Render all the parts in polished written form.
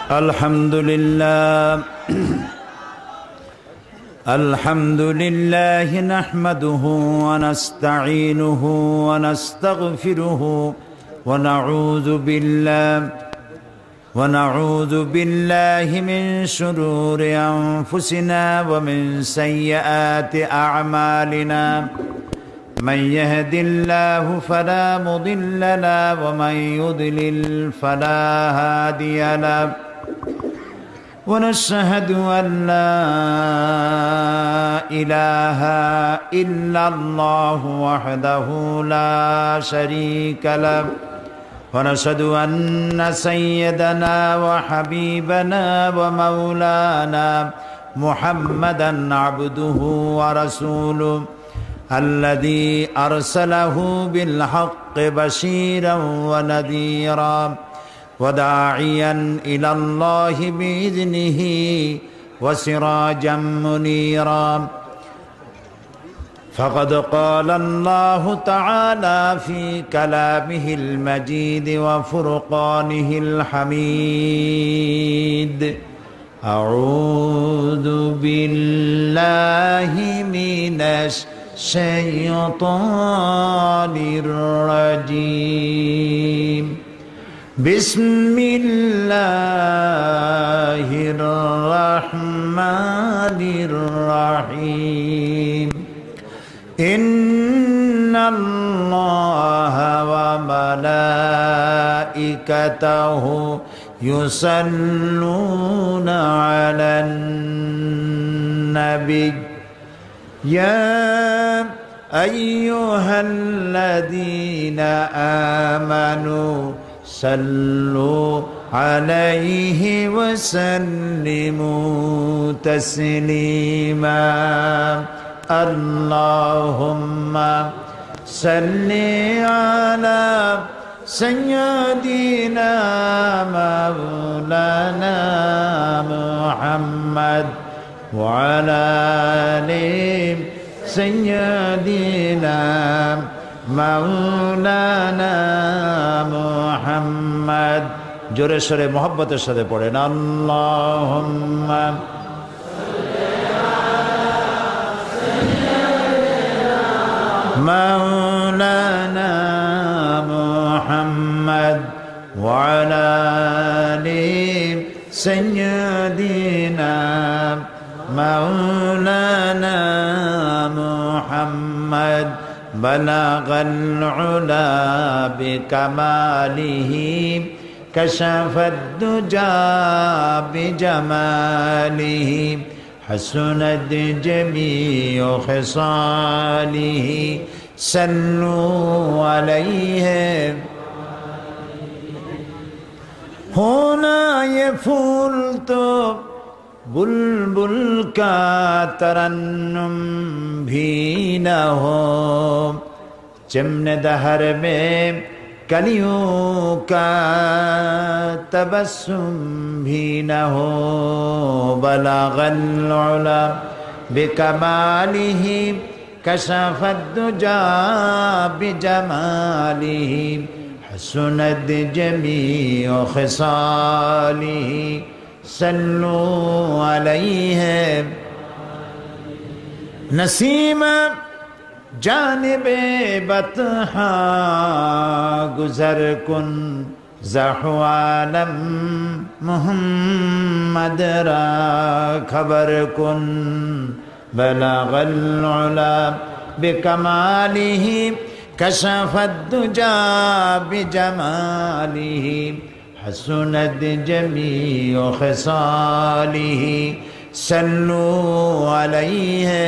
الحمد لله الحمد لله نحمده ونستعينه ونستغفره ونعوذ بالله من شرور أنفسنا ومن سيئات أعمالنا من يهد الله فلا مضل له ومن يضلل فلا هادي له ونشهد أن لا إله إلا الله وحده لا شريك له ونشهد أن سيدنا وحبيبنا ومولانا محمدا عبده ورسوله الذي أرسله بالحق بشيرا ونذيرا وداعيا إلى الله بإذنه وسراجا منيرا فقد قال الله تعالى في كلامه المجيد وفرقانه الحميد أعوذ بالله من الشيطان الرجيم بسم الله الرحمن الرحيم إن الله وملائكته يصلون على النبي يا أيها الذين آمنوا صلوا عليه وسلموا تسليما اللهم صل على سيدنا مولانا محمد وعلى آل سيدنا مولانا محمد জোরে সরে মোহব্বতের সাথে পড়েন আল্লাহুম্মা مولانا محمد وعلى آل سيدنا مولانا محمد بلغ العلا بكماله كشف الدجى بجماله حسنت جميع خصاله صلوا عليه होना ये फूल तो बुलबुल का तरन्नुम भी न हो चिमने दहर में कलियों का तबस्सुम भी न हो बलगल उला बिकमालिही कशफद दुजा बिजमालिही हसनत जमीअ खिसालिही सल्लू अलैहि नसीमा जानिबे बतहा गुजर कुन ज़हवालम मुहम्मद रा खबर कुन बलगल उला बिकमालिही कशफद दुजा बिजमालिही हसनत जमीअ खिसालिही सल्लू अलैहि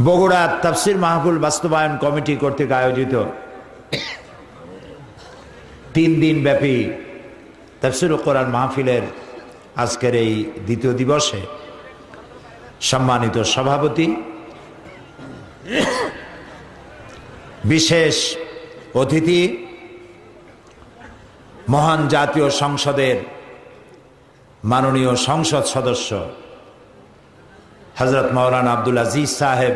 বগুড়া তাফসীর মাহফিল বাস্তবায়ন কমিটি কর্তৃক আয়োজিত 3 দিন ব্যাপী তাফসীর কোরআন মাহফিলের আজকের এই দ্বিতীয় দিবসে সম্মানিত সভাপতি বিশেষ অতিথি মহান জাতীয় সংসদের মাননীয় সংসদ সদস্য হযরত মাওলানা আব্দুল আজিজ সাহেব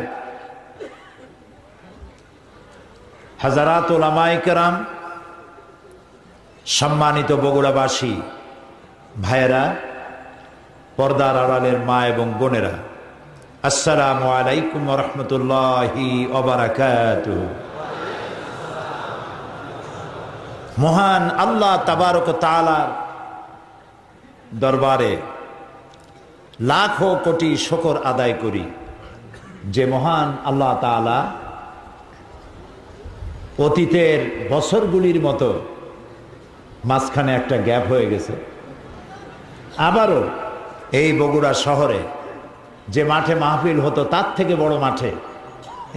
हज़रात उलमाए किराम, সম্মানিত বগুড়াবাসী ভাইয়েরা, পর্দার আড়ালের মা এবং বোনেরা, আসসালামু আলাইকুম ওয়া রাহমাতুল্লাহি ওয়া বারাকাতুহু। মহান আল্লাহ তাবারক ওয়া তাআলার দরবারে লাখো কোটি শুকর আদায় করি যে মহান আল্লাহ তাআলা অতীতের বছরগুলির মতো মাঝখানে একটা গ্যাপ হয়ে গেছে, আবারও এই বগুড়া শহরে যে মাঠে মাহফিল হতো তার থেকে বড় মাঠে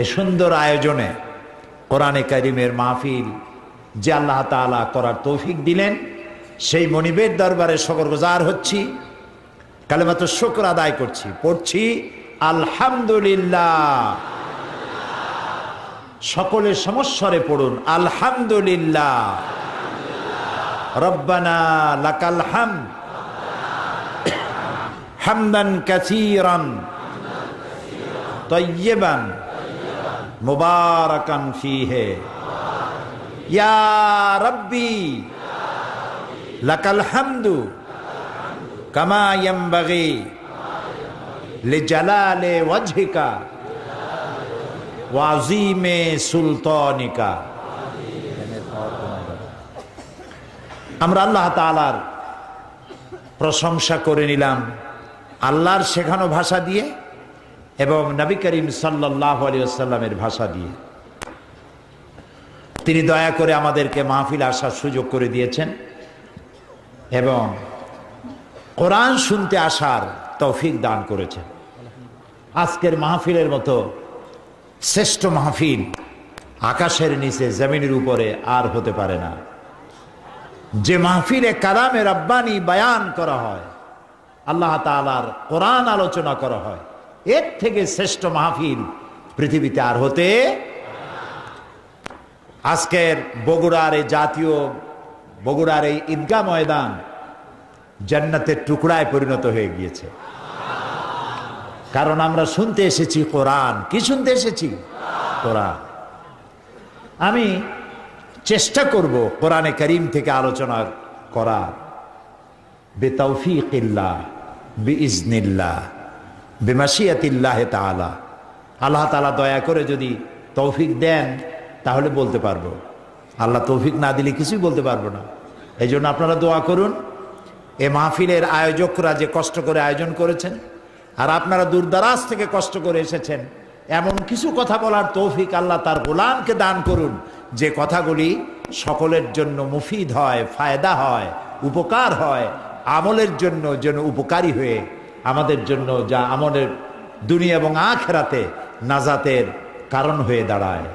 এ সুন্দর আয়োজনে কোরআনে কারিমের মাহফিল যে আল্লাহ তাআলা করার তৌফিক দিলেন, সেই মনিবের দরবারে শুকরগুজার হচ্ছি, কালেমাত শুকর আদায় করছি, পড়ছি আলহামদুলিল্লাহ। সকলের সমস্বরে পড়ুন আলহামদুলিল্লাহ। রব্বানা লাকাল হামদ হামদান কাসীরান তাইয়্যিবান মুবারাকান ফীহি ইয়া রাব্বি লাকাল হামদু কামা ইয়ানবাগি লিজালালি ওয়াজহিকা ওয়া আযীমি সুলতানিকা। আমরা আল্লাহ তাআলার প্রশংসা করে নিলাম আল্লাহর শেখানো ভাষা দিয়ে এবং নবী করিম সাল্লাল্লাহু আলাইহি ওয়াসাল্লামের ভাষা দিয়ে। তিনি দয়া করে আমাদেরকে মাহফিল আসার সুযোগ করে দিয়েছেন এবং কোরআন শুনতে আসার তৌফিক দান করেছেন। আজকের মাহফিলের মতো শ্রেষ্ঠ মাহফিল আকাশের নিচে জমিনের উপরে আর হতে পারে না। যে মাহফিলে কালামে রাব্বানি বায়ান করা হয়, আল্লাহ তাআলার কোরআন আলোচনা করা হয়, এর থেকে শ্রেষ্ঠ মাহফিল পৃথিবীতে আর হতে। আজকের বগুড়ার এই জাতীয় বগুড়ার এই ঈদগাহ ময়দান জান্নাতের টুকরায় পরিণত হয়ে গিয়েছে, কারণ আমরা শুনতে এসেছি কোরআন। কি শুনতে এসেছি? কোরআন। আমি চেষ্টা করব কোরআনে কারীম থেকে আলোচনা করার, বিতাওফীকিল্লাহ বিইজনিল্লাহ বিমাশিয়াতিল্লাহ তাআলা। আল্লাহ তাআলা দয়া করে যদি তৌফিক দেন তাহলে বলতে পারবো, আল্লাহ তৌফিক না দিলে কিছুই বলতে পারবো না। এই জন্য আপনারা দোয়া করুন। এ মাহফিলের আয়োজকরা যে কষ্ট করে আয়োজন করেছেন আর আপনারা দূরদারাজ থেকে কষ্ট করে এসেছেন, এমন কিছু কথা বলার তৌফিক আল্লাহ তার গোলামকে দান করুন যে কথাগুলি সকলের জন্য মুফিদ হয়, ফায়দা হয়, উপকার হয়, আমলের জন্য যেন উপকারী হয়ে আমাদের জন্য যা আমলের দুনিয়া এবং আখিরাতে নাজাতের কারণ হয়ে দাঁড়ায়।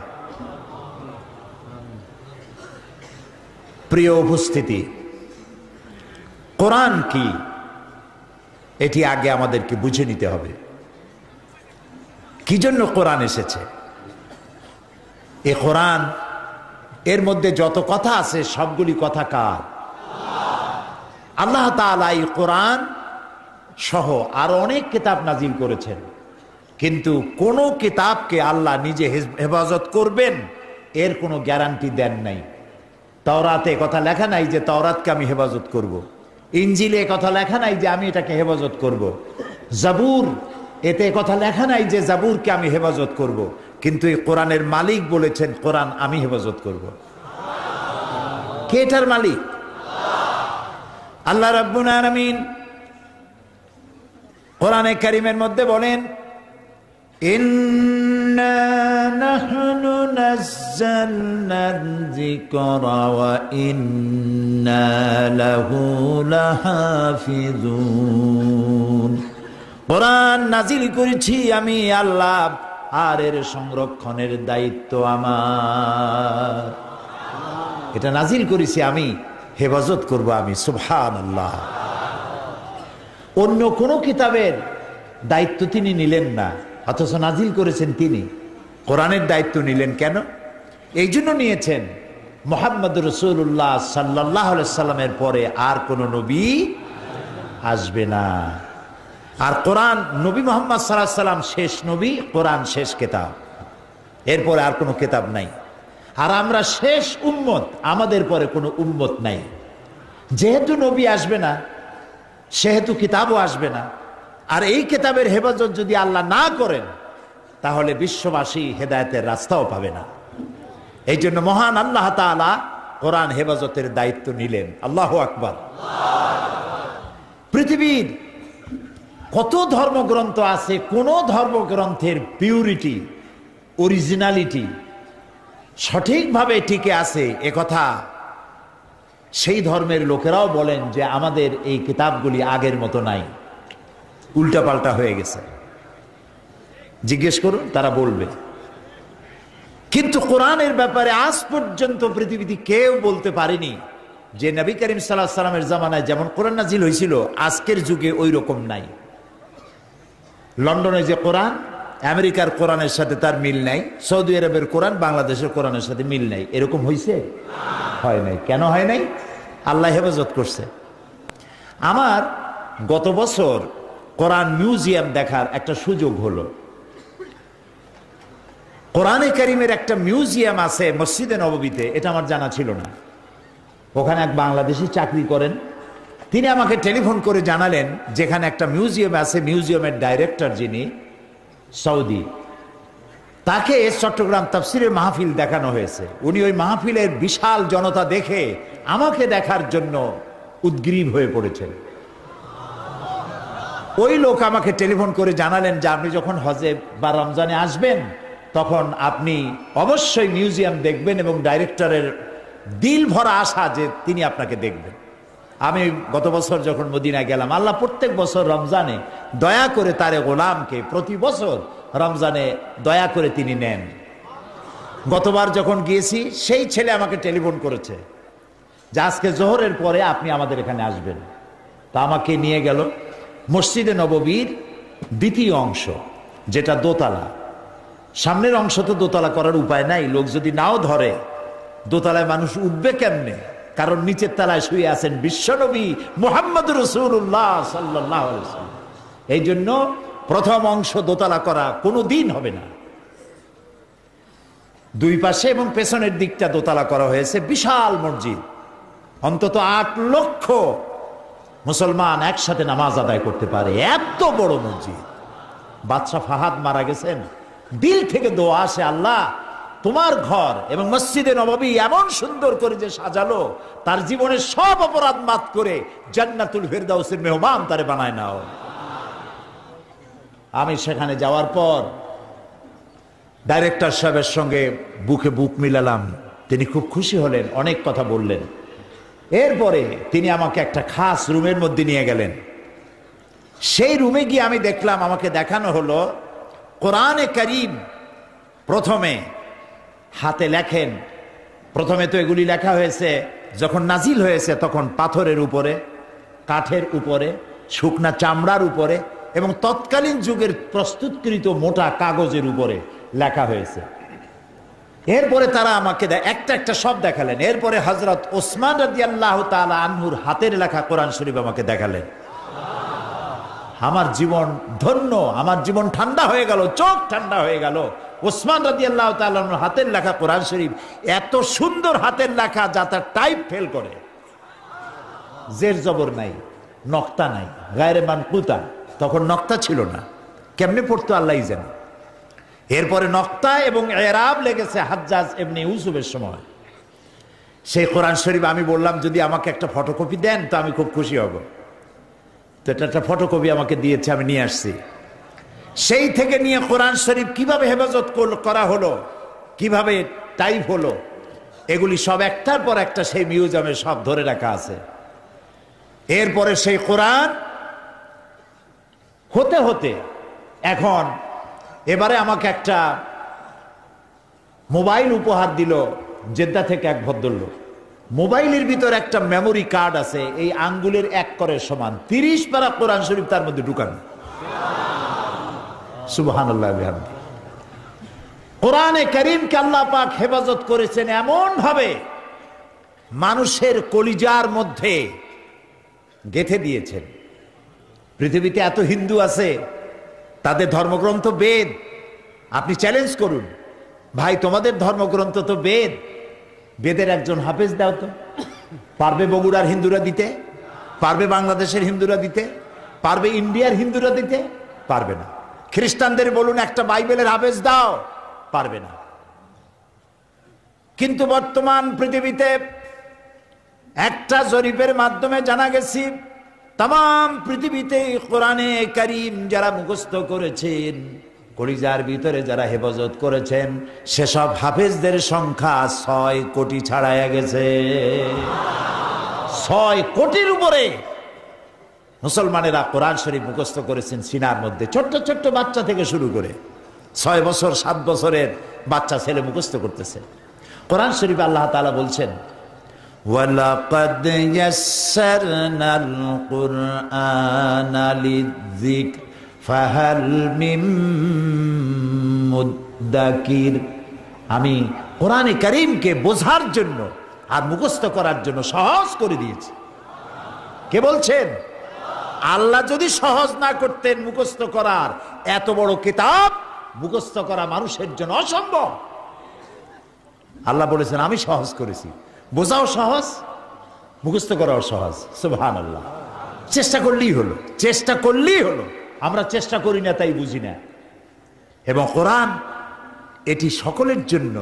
প্রিয় উপস্থিতি, কোরআন কি এটি আগে আমাদেরকে বুঝে নিতে হবে। কি জন্য কোরআন এসেছে? এই কোরআন এর মধ্যে যত কথা আছে সবগুলি কথা কার? আল্লাহ তাআলা এই কোরআন সহ আরো অনেক কিতাব নাজিল করেছেন, কিন্তু কোন কিতাবকে আল্লাহ নিজে হেফাজত করবেন এর কোনো গ্যারান্টি দেন নাই। তাওরাতে কথা লেখা নাই যে তাওরাতকে আমি হেফাজত করব, ইনজিলে কথা লেখা নাই যে আমি এটাকে হেফাজত করব, জাবুর এতে কথা লেখা নাই যে জাবুরকে আমি হেফাজত করব, কিন্তু এই কোরআনের মালিক বলেছেন কোরআন আমি হেফাজত করব। কে এটার মালিক? আল্লাহ রাব্বুল আলামিন কোরআনে কারীমের মধ্যে বলেন, ইন্না নাহনু নাযালনা যিকরা ওয়া ইন্না লাহু লাহাফিজুন। কোরআন নাজিল করেছি আমি আল্লাহ, আর এর সংরক্ষণের দায়িত্ব আমার। এটা নাজিল করেছি আমি, হেফাজত করব আমি। সুবহানাল্লাহ। অন্য কোন কিতাবের দায়িত্ব তিনি নিলেন না, অথচ নাজিল করেছেন তিনি। কোরআনের দায়িত্ব নিলেন কেন? এই জন্য নিয়েছেন মুহাম্মদ রাসূলুল্লাহ সাল্লাল্লাহু আলাইহি সাল্লামের পরে আর কোন নবী আসবে না। আর কোরআন নবী মুহাম্মদ সাল্লাল্লাহু আলাইহি সাল্লাম শেষ নবী, কোরআন শেষ কিতাব, এরপরে আর কোনো কিতাব নাই। আর আমরা শেষ উম্মত, আমাদের পরে কোনো উম্মত নাই। যেহেতু নবী আসবে না, সেহেতু কিতাবও আসবে না। আর এই কিতাবের হেফাজত যদি আল্লাহ না করেন, তাহলে বিশ্ববাসী হেদায়েতের রাস্তাও পাবে না। এই জন্য মহান আল্লাহ তাআলা কোরআন হেফাজতের দায়িত্ব নিলেন। আল্লাহু আকবার। পৃথিবীর কত ধর্মগ্রন্থ আছে, কোন ধর্মগ্রন্থের পিউরিটি, অরিজিনালিটি সঠিকভাবে টিকে আছে একথা সেই ধর্মের লোকেরাও বলেন যে আমাদের এই কিতাবগুলি আগের মতো নাই, উল্টাপাল্টা হয়ে গেছে। জিজ্ঞেস করুন, তারা বলবে। কিন্তু কোরআনের ব্যাপারে আজ পর্যন্ত পৃথিবীতে কেউ বলতে পারেনি যে নবী করিম সাল্লাল্লাহু আলাইহি সাল্লামের জামানায় যেমন কোরআন নাজিল হয়েছিল আজকের যুগে ওই রকম নাই। লন্ডনে যে কোরআন, আমেরিকার কোরআনের সাথে তার মিল নাই, সৌদি আরবের কোরআন বাংলাদেশের কোরআনের সাথে মিল নাই, এরকম হয়েছে? হয় নাই। কেন হয় নাই? আল্লাহ হেফাজত করছে। আমার গত বছর কোরআন মিউজিয়াম দেখার একটা সুযোগ হলো। কোরআনে কারিমের একটা মিউজিয়াম আছে মসজিদে নববীতে, এটা আমার জানা ছিল না। ওখানে এক বাংলাদেশি চাকরি করেন, তিনি আমাকে টেলিফোন করে জানালেন যেখানে একটা মিউজিয়াম আছে, মিউজিয়ামের ডাইরেক্টর যিনি সৌদি, তাকে চট্টগ্রাম তাফসিরের মাহফিল দেখানো হয়েছে। উনি ওই মাহফিলের বিশাল জনতা দেখে আমাকে দেখার জন্য উদ্গ্রীব হয়ে পড়েছেন। ওই লোক আমাকে টেলিফোন করে জানালেন যে আপনি যখন হজে বা রমজানে আসবেন তখন আপনি অবশ্যই মিউজিয়াম দেখবেন এবং ডাইরেক্টরের দিল ভরা আশা যে তিনি আপনাকে দেখবেন। আমি গত বছর যখন মদিনায় গেলাম, আল্লাহ প্রত্যেক বছর রমজানে দয়া করে তারে গোলামকে প্রতি বছর রমজানে দয়া করে তিনি নেন। গতবার যখন গিয়েছি সেই ছেলে আমাকে টেলিফোন করেছে যে আজকে জোহরের পরে আপনি আমাদের এখানে আসবেন। তা আমাকে নিয়ে গেল মসজিদে নববীর দ্বিতীয় অংশ, যেটা দোতলা। সামনের অংশ তো দোতলা করার উপায় নাই, লোক যদি নাও ধরে দোতলায় মানুষ উঠবে কেমনে? কারণ নিচের তলায় শুয়ে আছেন বিশ্বনবী মুহাম্মদ রাসূলুল্লাহ সাল্লাল্লাহু আলাইহি ওয়াসাল্লাম। এই জন্য প্রথম অংশ দোতলা করা কোনো দিন হবে না। দুই পাশে এবং পেছনের দিকটা দোতলা করা হয়েছে। বিশাল মসজিদ, অন্তত 8 লক্ষ মুসলমান একসাথে নামাজ আদায় করতে পারে, এত বড় মসজিদ। বাদশাহ ফাহাদ মারা গেছেন, দিল থেকে দোয়া আসে, আল্লাহ তোমার ঘর এবং মসজিদে নববী এমন সুন্দর করে যে সাজালো, তার জীবনের সব অপরাধ মাফ করে জান্নাতুল ফেরদাউসের মেহমান তারে বানায় নাও। আমি সেখানে যাওয়ার পর ডাইরেক্টর সাহেবের সঙ্গে বুকে বুক মিলালাম। তিনি খুব খুশি হলেন, অনেক কথা বললেন। এরপরে তিনি আমাকে একটা খাস রুমের মধ্যে নিয়ে গেলেন। সেই রুমে গিয়ে আমি দেখলাম, আমাকে দেখানো হলো কোরআনে কারীম প্রথমে হাতে লেখেন। প্রথমে তো এগুলি লেখা হয়েছে যখন নাজিল হয়েছে তখন পাথরের উপরে, কাঠের উপরে, শুকনা চামড়ার উপরে এবং তৎকালীন যুগের প্রস্তুতকৃত মোটা কাগজের উপরে লেখা হয়েছে। এরপরে তারা আমাকে একটা একটা সব দেখালেন। এরপরে হযরত ওসমান রাদিয়াল্লাহু তাআলা আনহুর হাতের লেখা কোরআন শরীফ আমাকে দেখালেন। আমার জীবন ধন্য, আমার জীবন ঠান্ডা হয়ে গেল, চোখ ঠান্ডা হয়ে গেল। ওসমান রাদিয়াল্লাহু তাআলা আনহুর হাতের লেখা কোরআন শরীফ, এত সুন্দর হাতের লেখা যা তার টাইপ ফেল করে, জের জবর নাই, নক্তা নাই, গায়রে মানকুতা। তখন নক্তা ছিল না, কেমনে পড়তো আল্লাহই জানে। এরপরে নক্তা এবং এরাব লেগেছে হাজ্জাজ ইবনে ইউসুফের সময়। সেই কোরআন শরীফ আমি বললাম যদি আমাকে একটা ফটোকপি দেন তো আমি খুব খুশি হব। তো এটা একটা ফটোকপি আমাকে দিয়েছে, আমি নিয়ে আসছি। সেই থেকে নিয়ে কোরআন শরীফ কিভাবে হেফাজত করা হলো, কিভাবে টাইপ হলো, এগুলি সব একটার পর একটা সেই মিউজিয়ামে সব ধরে রাখা আছে। এরপরে সেই কোরআন হতে হতে এখন এবারে আমাকে একটা মোবাইল উপহার দিল জেদ্দা থেকে এক ভদ্রলোক। মোবাইলের ভিতর একটা মেমোরি কার্ড আছে, এই আঙ্গুলের 1 করের সমান, 30 পারা কোরআন শরীফ তার মধ্যে ঢুকানো। সুবহানাল্লাহ বিহামদি। কোরআনে কারীমকে আল্লাহ পাক হেফাজত করেছেন এমন ভাবে, মানুষের কলিজার মধ্যে গেঁথে দিয়েছেন। পৃথিবীতে এত হিন্দু আছে, তাদের ধর্মগ্রন্থ বেদ। আপনি চ্যালেঞ্জ করুন, ভাই তোমাদের ধর্মগ্রন্থ তো বেদ, বেদের একজন হাফেজ দাও তো। পারবে বগুড়ার হিন্দুরা দিতে? পারবে বাংলাদেশের হিন্দুরা দিতে? পারবে ইন্ডিয়ার হিন্দুরা দিতে? পারবে না। খ্রিস্টানদের বলুন একটা বাইবেলের হাফেজ দাও, পারবে না। কিন্তু বর্তমান পৃথিবীতে একটা জরিপের মাধ্যমে জানা গেছে, তাম পৃথিবীতে কোরআনে কারীম যারা মুখস্থ করেছেন, কলিজার ভিতরে যারা হেফাজত করেছেন, সেসব হাফেজদের সংখ্যা 6 কোটি ছাড়াইয়া গেছে। 6 কোটির উপরে মুসলমানেরা কোরআন শরীফ মুখস্থ করেছেন সিনার মধ্যে। ছোট্ট ছোট্ট বাচ্চা থেকে শুরু করে 6 বছর 7 বছরের বাচ্চা ছেলে মুখস্থ করতেছে কোরআন শরীফ। আল্লাহ তাআলা বলছেন, ওয়ালাকাদ ইয়াসসারনাল কুরআনা লিযিকর ফাহাল মিন মুদ্দাকির। আমি কোরআনে কারীমকে বোঝার জন্য আর মুখস্থ করার জন্য সহজ করে দিয়েছি। কে বলছেন? আল্লাহ যদি সহজ না করতেন মুখস্থ করার, এত বড় কিতাব মুখস্থ করা মানুষের জন্য অসম্ভব। আল্লাহ বলেছেন আমি সহজ করেছি। বোঝাও সহজ, মুখস্থ করাও সহজ। সুবহানাল্লাহ। চেষ্টা করলেই হলো, চেষ্টা করলেই হলো। আমরা চেষ্টা করি না, তাই বুঝি না। এবং কোরআন এটি সকলের জন্য,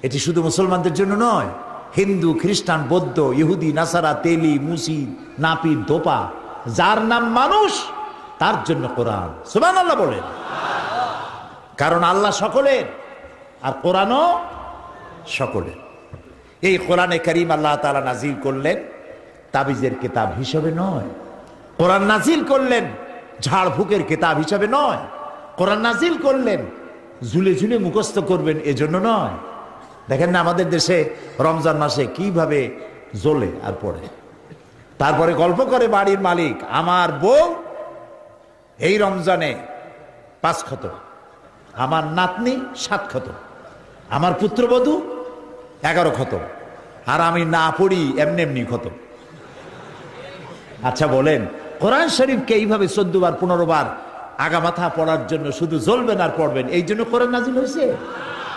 এটি শুধু মুসলমানদের জন্য নয়। হিন্দু, খ্রিস্টান, বৌদ্ধ, ইহুদি, নাসারা, তেলি, মুসি, নাপিত, দোপা, যার নাম মানুষ, তার জন্য কোরআন। সুবহানাল্লাহ বলেন। কারণ আল্লাহ সকলের আর কোরআনও সকলের। এই কোরআনে কারীম আল্লাহ তাআলা নাজিল করলেন তাবিজের কিতাব হিসেবে নয়। কোরআন নাজিল করলেন ঝাড়ফুঁকের কিতাব হিসেবে নয়। কোরআন নাজিল করলেন ঝুলে ঝুলে মুখস্থ করবেন এজন্য নয়। দেখেন না আমাদের দেশে রমজান মাসে কিভাবে জ্বলে আর পড়ে। তারপরে গল্প করে বাড়ির মালিক, আমার বউ এই রমজানে 5 খতম, আমার নাতনি 7 খতম, আমার পুত্রবধূ 11 খতম, আর আমি না পড়ি এমনি এমনি খতম। আচ্ছা বলেন, কোরআন শরীফকে এইভাবে 14 বার 15 বার আগামাথা পড়ার জন্য শুধু জ্বলবেন আর পড়বেন, এই জন্য কোরআন নাজিল হয়েছে?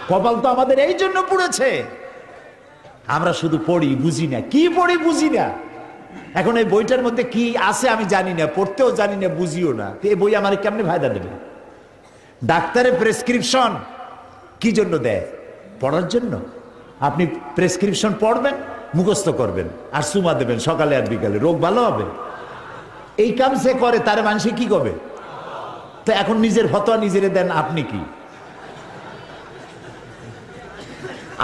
কপাল তো আমাদের এই জন্য পুড়েছে। আমরা শুধু পড়ি, বুঝি না। কি পড়ি বুঝি না। এখন এই বইটার মধ্যে কি আছে আমি জানি না, পড়তেও জানি না, বুঝিও না। তো এই বই আমার কেমনে ফায়দা দেবে? ডাক্তারের প্রেসক্রিপশন কি জন্য দেয়? পড়ার জন্য। আপনি প্রেসক্রিপশন পড়বেন, মুখস্থ করবেন আর সুমা দেবেন সকালে আর বিকালে, রোগ ভালো হবে। এই কাম সে করে, তার মানুষে কি করবে? তো এখন নিজের ফতোয়া নিজেরে দেন, আপনি কি?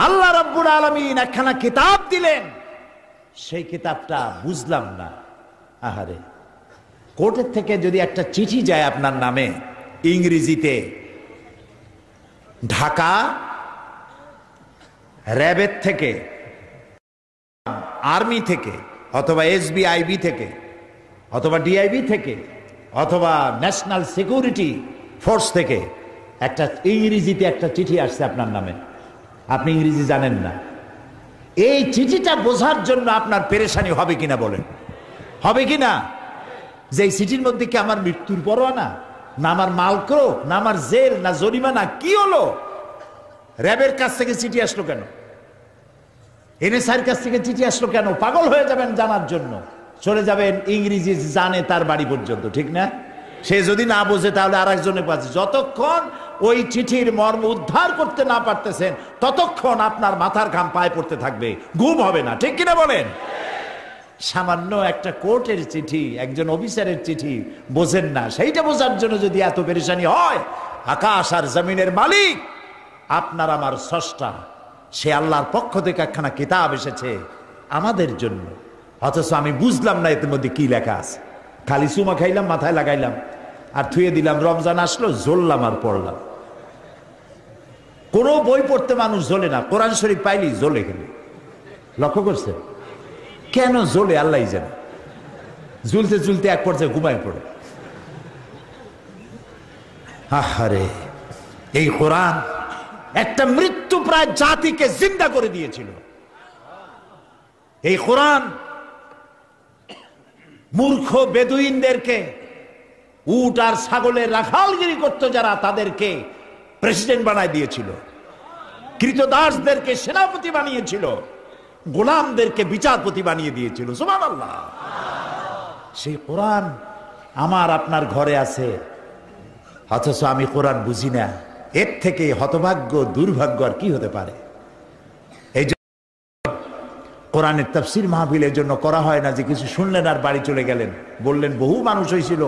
আল্লাহ রাব্বুল আলামিন একখানা কিতাব দিলেন, সেই কিতাবটা বুঝলাম না। আহারে, কোর্টের থেকে যদি একটা চিঠি যায় আপনার নামে ইংরেজিতে, ঢাকা র্যাবের থেকে, আর্মি থেকে, অথবা SBIB থেকে, অথবা DIB থেকে, অথবা ন্যাশনাল সিকিউরিটি ফোর্স থেকে একটা ইংরেজিতে একটা চিঠি আসছে আপনার নামে, আপনি ইংরেজি জানেন না। এই চিঠিটা বোঝার জন্য আপনার পেরেশানি হবে কিনা বলেন? হবে কিনা? যে এই চিঠির মধ্যে কি আমার মৃত্যুর পরোয়া না, না আমার মালক্রোক, না আমার জেল, না জরিমানা, কি হলো? র্যাবের কাছ থেকে চিঠি আসলো কেন? NSAর কাছ থেকে চিঠি আসলো কেন? পাগল হয়ে যাবেন জানার জন্য। চলে যাবেন ইংরেজি জানে তার বাড়ি পর্যন্ত, ঠিক না? সে যদি না বোঝে তাহলে আর একজনের কাছে। যতক্ষণ ওই চিঠির মর্ম উদ্ধার করতে না পারতেছেন ততক্ষণ আপনার মাথার ঘাম পায়ে পড়তে থাকবে, ঘুম হবে না, ঠিক কিনা বলেন? সামান্য একটা কোর্টের চিঠি, একজন অফিসারের চিঠি বোঝেন না, সেইটা বোঝার জন্য যদি এত পেরেশানি হয়, আকাশ আর জমিনের মালিক আপনার আমার স্রষ্টা, সে আল্লাহর পক্ষ থেকে একখানা কিতাব এসেছে আমাদের জন্য, অথচ আমি বুঝলাম না এর মধ্যে কি লেখা আছে। খালি চুমা খাইলাম, মাথায় লাগাইলাম আর থুয়ে দিলাম। রমজান আসলো, জ্বললাম আর পড়লাম। কোনো বই পড়তে মানুষ জ্বলে না, কোরআন শরীফ পাইলি জ্বলে গেলে। লক্ষ্য করছে? কেন জ্বলে আল্লাহ জানে। ঝুলতে ঝুলতে এক পর্যায়ে ঘুমায় পড়ে। আহারে, এই কোরআন একটা মৃত্যু প্রায় জাতিকে জিন্দা করে দিয়েছিল। এই কোরআন মূর্খ বেদুইনদেরকে, উট আর ছাগলের রাখালগিরি করত যারা, তাদেরকে প্রেসিডেন্ট বানায় দিয়েছিল। কৃতদাসদেরকে সেনাপতি বানিয়েছিল। গোলামদেরকে বিচারপতি বানিয়ে দিয়েছিল। সুবহানাল্লাহ। সেই কোরআন আমার আপনার ঘরে আছে, অথচ আমি কোরআন বুঝি না। এর থেকে হতভাগ্য দুর্ভাগ্য আর কি হতে পারে? এই জন্য কোরআনের তাফসীর মাহফিলের জন্য করা হয় না যে কিছু শুনলেন আর বাড়ি চলে গেলেন, বললেন বহু মানুষ হয়েছিল,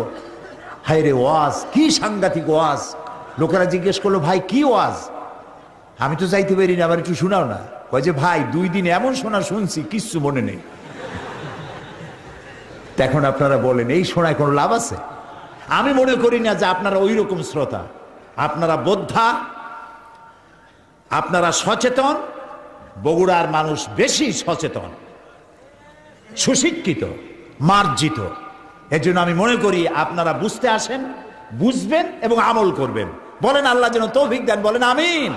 হায় রে ওয়াজ, কি সাংঘাতিক ওয়াজ। লোকেরা জিজ্ঞেস করলো, ভাই কি ওয়াজ? আমি তো যাইতে পারি না, আবার একটু শোনাও না। কয় যে ভাই 2 দিন এমন শোনা শুনছি কিচ্ছু মনে নেই। এখন আপনারা বলেন এই শোনায় কোনো লাভ আছে? আমি মনে করি না যে আপনারা ওই রকম শ্রোতা। আপনারা বোদ্ধা, আপনারা সচেতন। বগুড়ার মানুষ বেশি সচেতন, সুশিক্ষিত, মার্জিত। এজন্য আমি মনে করি আপনারা বুঝতে আসেন, বুঝবেন এবং আমল করবেন। বলেন আল্লাহ যেন তৌফিক দেন, বলেন আমিন।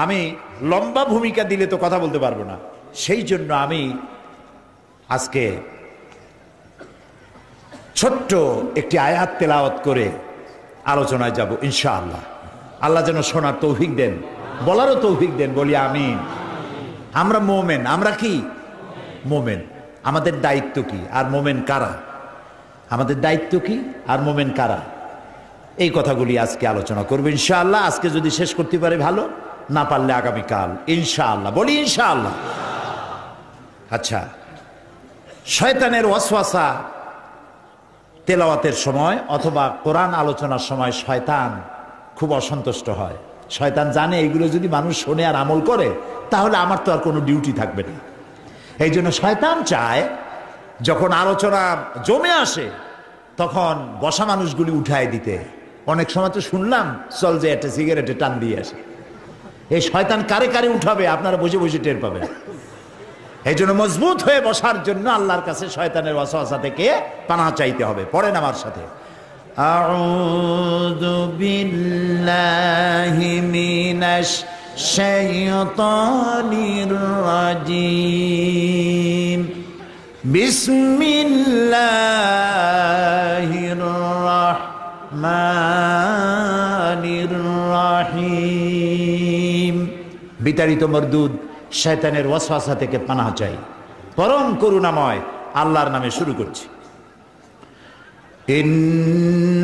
আমি লম্বা ভূমিকা দিলে তো কথা বলতে পারবো না, সেই জন্য আমি আজকে ছোট্ট একটি আয়াত তেলাওয়াত করে আলোচনায় যাব ইনশাআল্লাহ। আল্লাহ যেন শোনার তৌফিক দেন, বলারও তৌফিক দেন, বলি আমিন। আমরা মোমেন, আমরা কি মোমেন? আমাদের দায়িত্ব কি আর মোমেন কারা? আমাদের দায়িত্ব কি আর মোমেন কারা? এই কথাগুলি আজকে আলোচনা করবো ইনশাআল্লাহ। আজকে যদি শেষ করতে পারে ভালো, না পারলে আগামীকাল ইনশাআল্লাহ। বলি ইনশাআল্লাহ। আচ্ছা, শয়তানের ওয়াসওয়াসা তেলাওয়াতের সময় অথবা কোরআন আলোচনার সময় শয়তান খুব অসন্তুষ্ট হয়। শয়তান জানে এইগুলো যদি মানুষ শোনে আর আমল করে, তাহলে আমার তো আর কোনো ডিউটি থাকবে না। এই জন্য শয়তান চায় যখন আলোচনা জমে আসে তখন বসা মানুষগুলি উঠায় দিতে। অনেক সময় তো শুনলাম, চল যে একটা সিগারেটে টান দিয়ে আসে। এই শয়তান কারে কারে উঠাবে আপনারা বসে বসে টের পাবেন। এই জন্য মজবুত হয়ে বসার জন্য আল্লাহর কাছে শয়তানের ওয়াসওয়াসা থেকে পানাহ চাইতে হবে। পড়েন আমার সাথে, আউযু বিল্লাহি মিনাশ শাইতানির রাজিম, বিসমিল্লাহির রাহমানির রাহিম। বিতাড়িত মরদুদ শয়তানের ওয়াসওয়াসা থেকে পানাহ চাই। পরম করুণাময় আল্লাহর নামে শুরু করছি।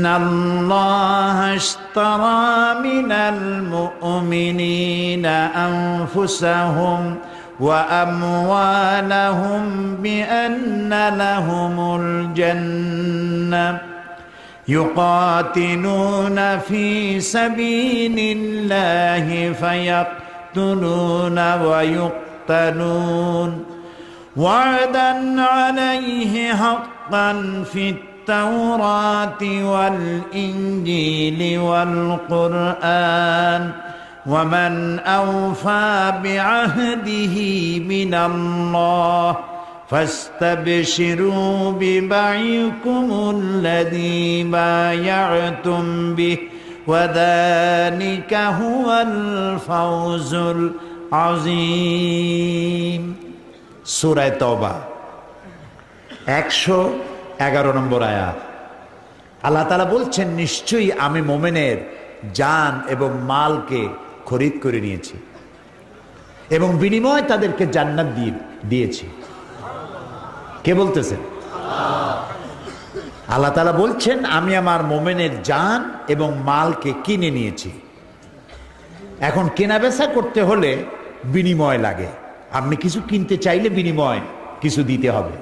ইন্নাল্লাহা ইশতারা মিনাল মুমিনিনা আনফুসাহুম ওয়া আমওয়ালাহুম বিআন্না লাহুমুল জান্নাহ يقاتلون في سبيل الله فيقتلون ويقتلون وعدا عليه حقا في التوراة والإنجيل والقرآن ومن أوفى بعهده من الله فاستبشروا ببيعكم الذي بايعتم به وذلك هو الفوز العظيم। সূরা তওবা 111 নম্বর আয়াত। আল্লাহ তাআলা বলছেন, নিশ্চয়ই আমি মুমিনের জান এবং মালকে খরিদ করে নিয়েছি এবং বিনিময়ে তাদেরকে জান্নাত দিয়েছি। কে বলতেছেন? আল্লাহ তাআলা বলছেন, আমি আমার মুমিনের জান এবং মালকে কিনে নিয়েছি। এখন কেনা বেচা করতে হলে বিনিময় লাগে। আপনি কিছু কিনতে চাইলে বিনিময় কিছু দিতে হবে।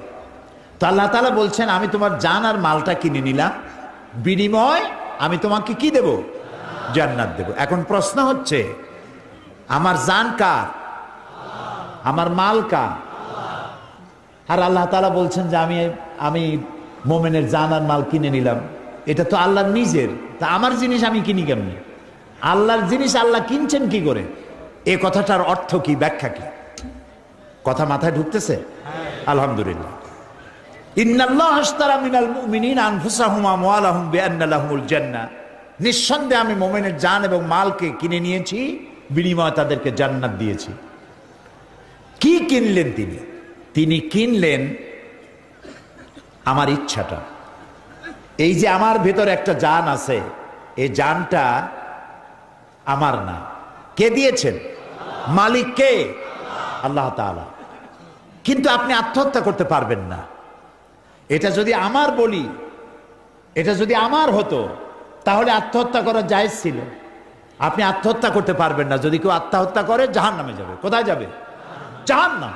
তো আল্লাহ তাআলা বলছেন, আমি তোমার জান আর মালটা কিনে নিলাম, বিনিময় আমি তোমাকে কি দেব? জান্নাত দেব। এখন প্রশ্ন হচ্ছে, আমার জান কার? আমার মাল কার? আর আল্লাহ তাআলা বলছেন যে আমি মুমিনের জান আর মাল কিনে নিলাম। এটা তো আল্লাহর নিজের। তা আমার জিনিস আমি কিনি কেমনে? আল্লাহর জিনিস আল্লাহ কিনছেন কি করে? এ কথাটার অর্থ কি, ব্যাখ্যা কি? কথা মাথায় ঢুকতেছে? আলহামদুলিল্লাহ। ইন্নাল্লাহা আশতারা মিনাল মুমিনিনা আনফুসাহুম ওয়া আমওয়ালাহুম বিআন্না লাহুমুল জান্নাহ। নিঃসন্দেহে আমি মুমিনের জান এবং মালকে কিনে নিয়েছি, বিনিময়ে তাদেরকে জান্নাত দিয়েছি। কি কিনলেন তিনি? তিনি কিনলেন আমার ইচ্ছাটা। এই যে আমার ভেতর একটা জান আছে, এই জানটা আমার না। কে দিয়েছেন? মালিক কে? আল্লাহ তাআলা। কিন্তু আপনি আত্মহত্যা করতে পারবেন না। এটা যদি আমার বলি, এটা যদি আমার হতো, তাহলে আত্মহত্যা করা জায়েজ ছিল। আপনি আত্মহত্যা করতে পারবেন না। যদি কেউ আত্মহত্যা করে জাহান্নামে যাবে। কোথায় যাবে? জাহান্নাম।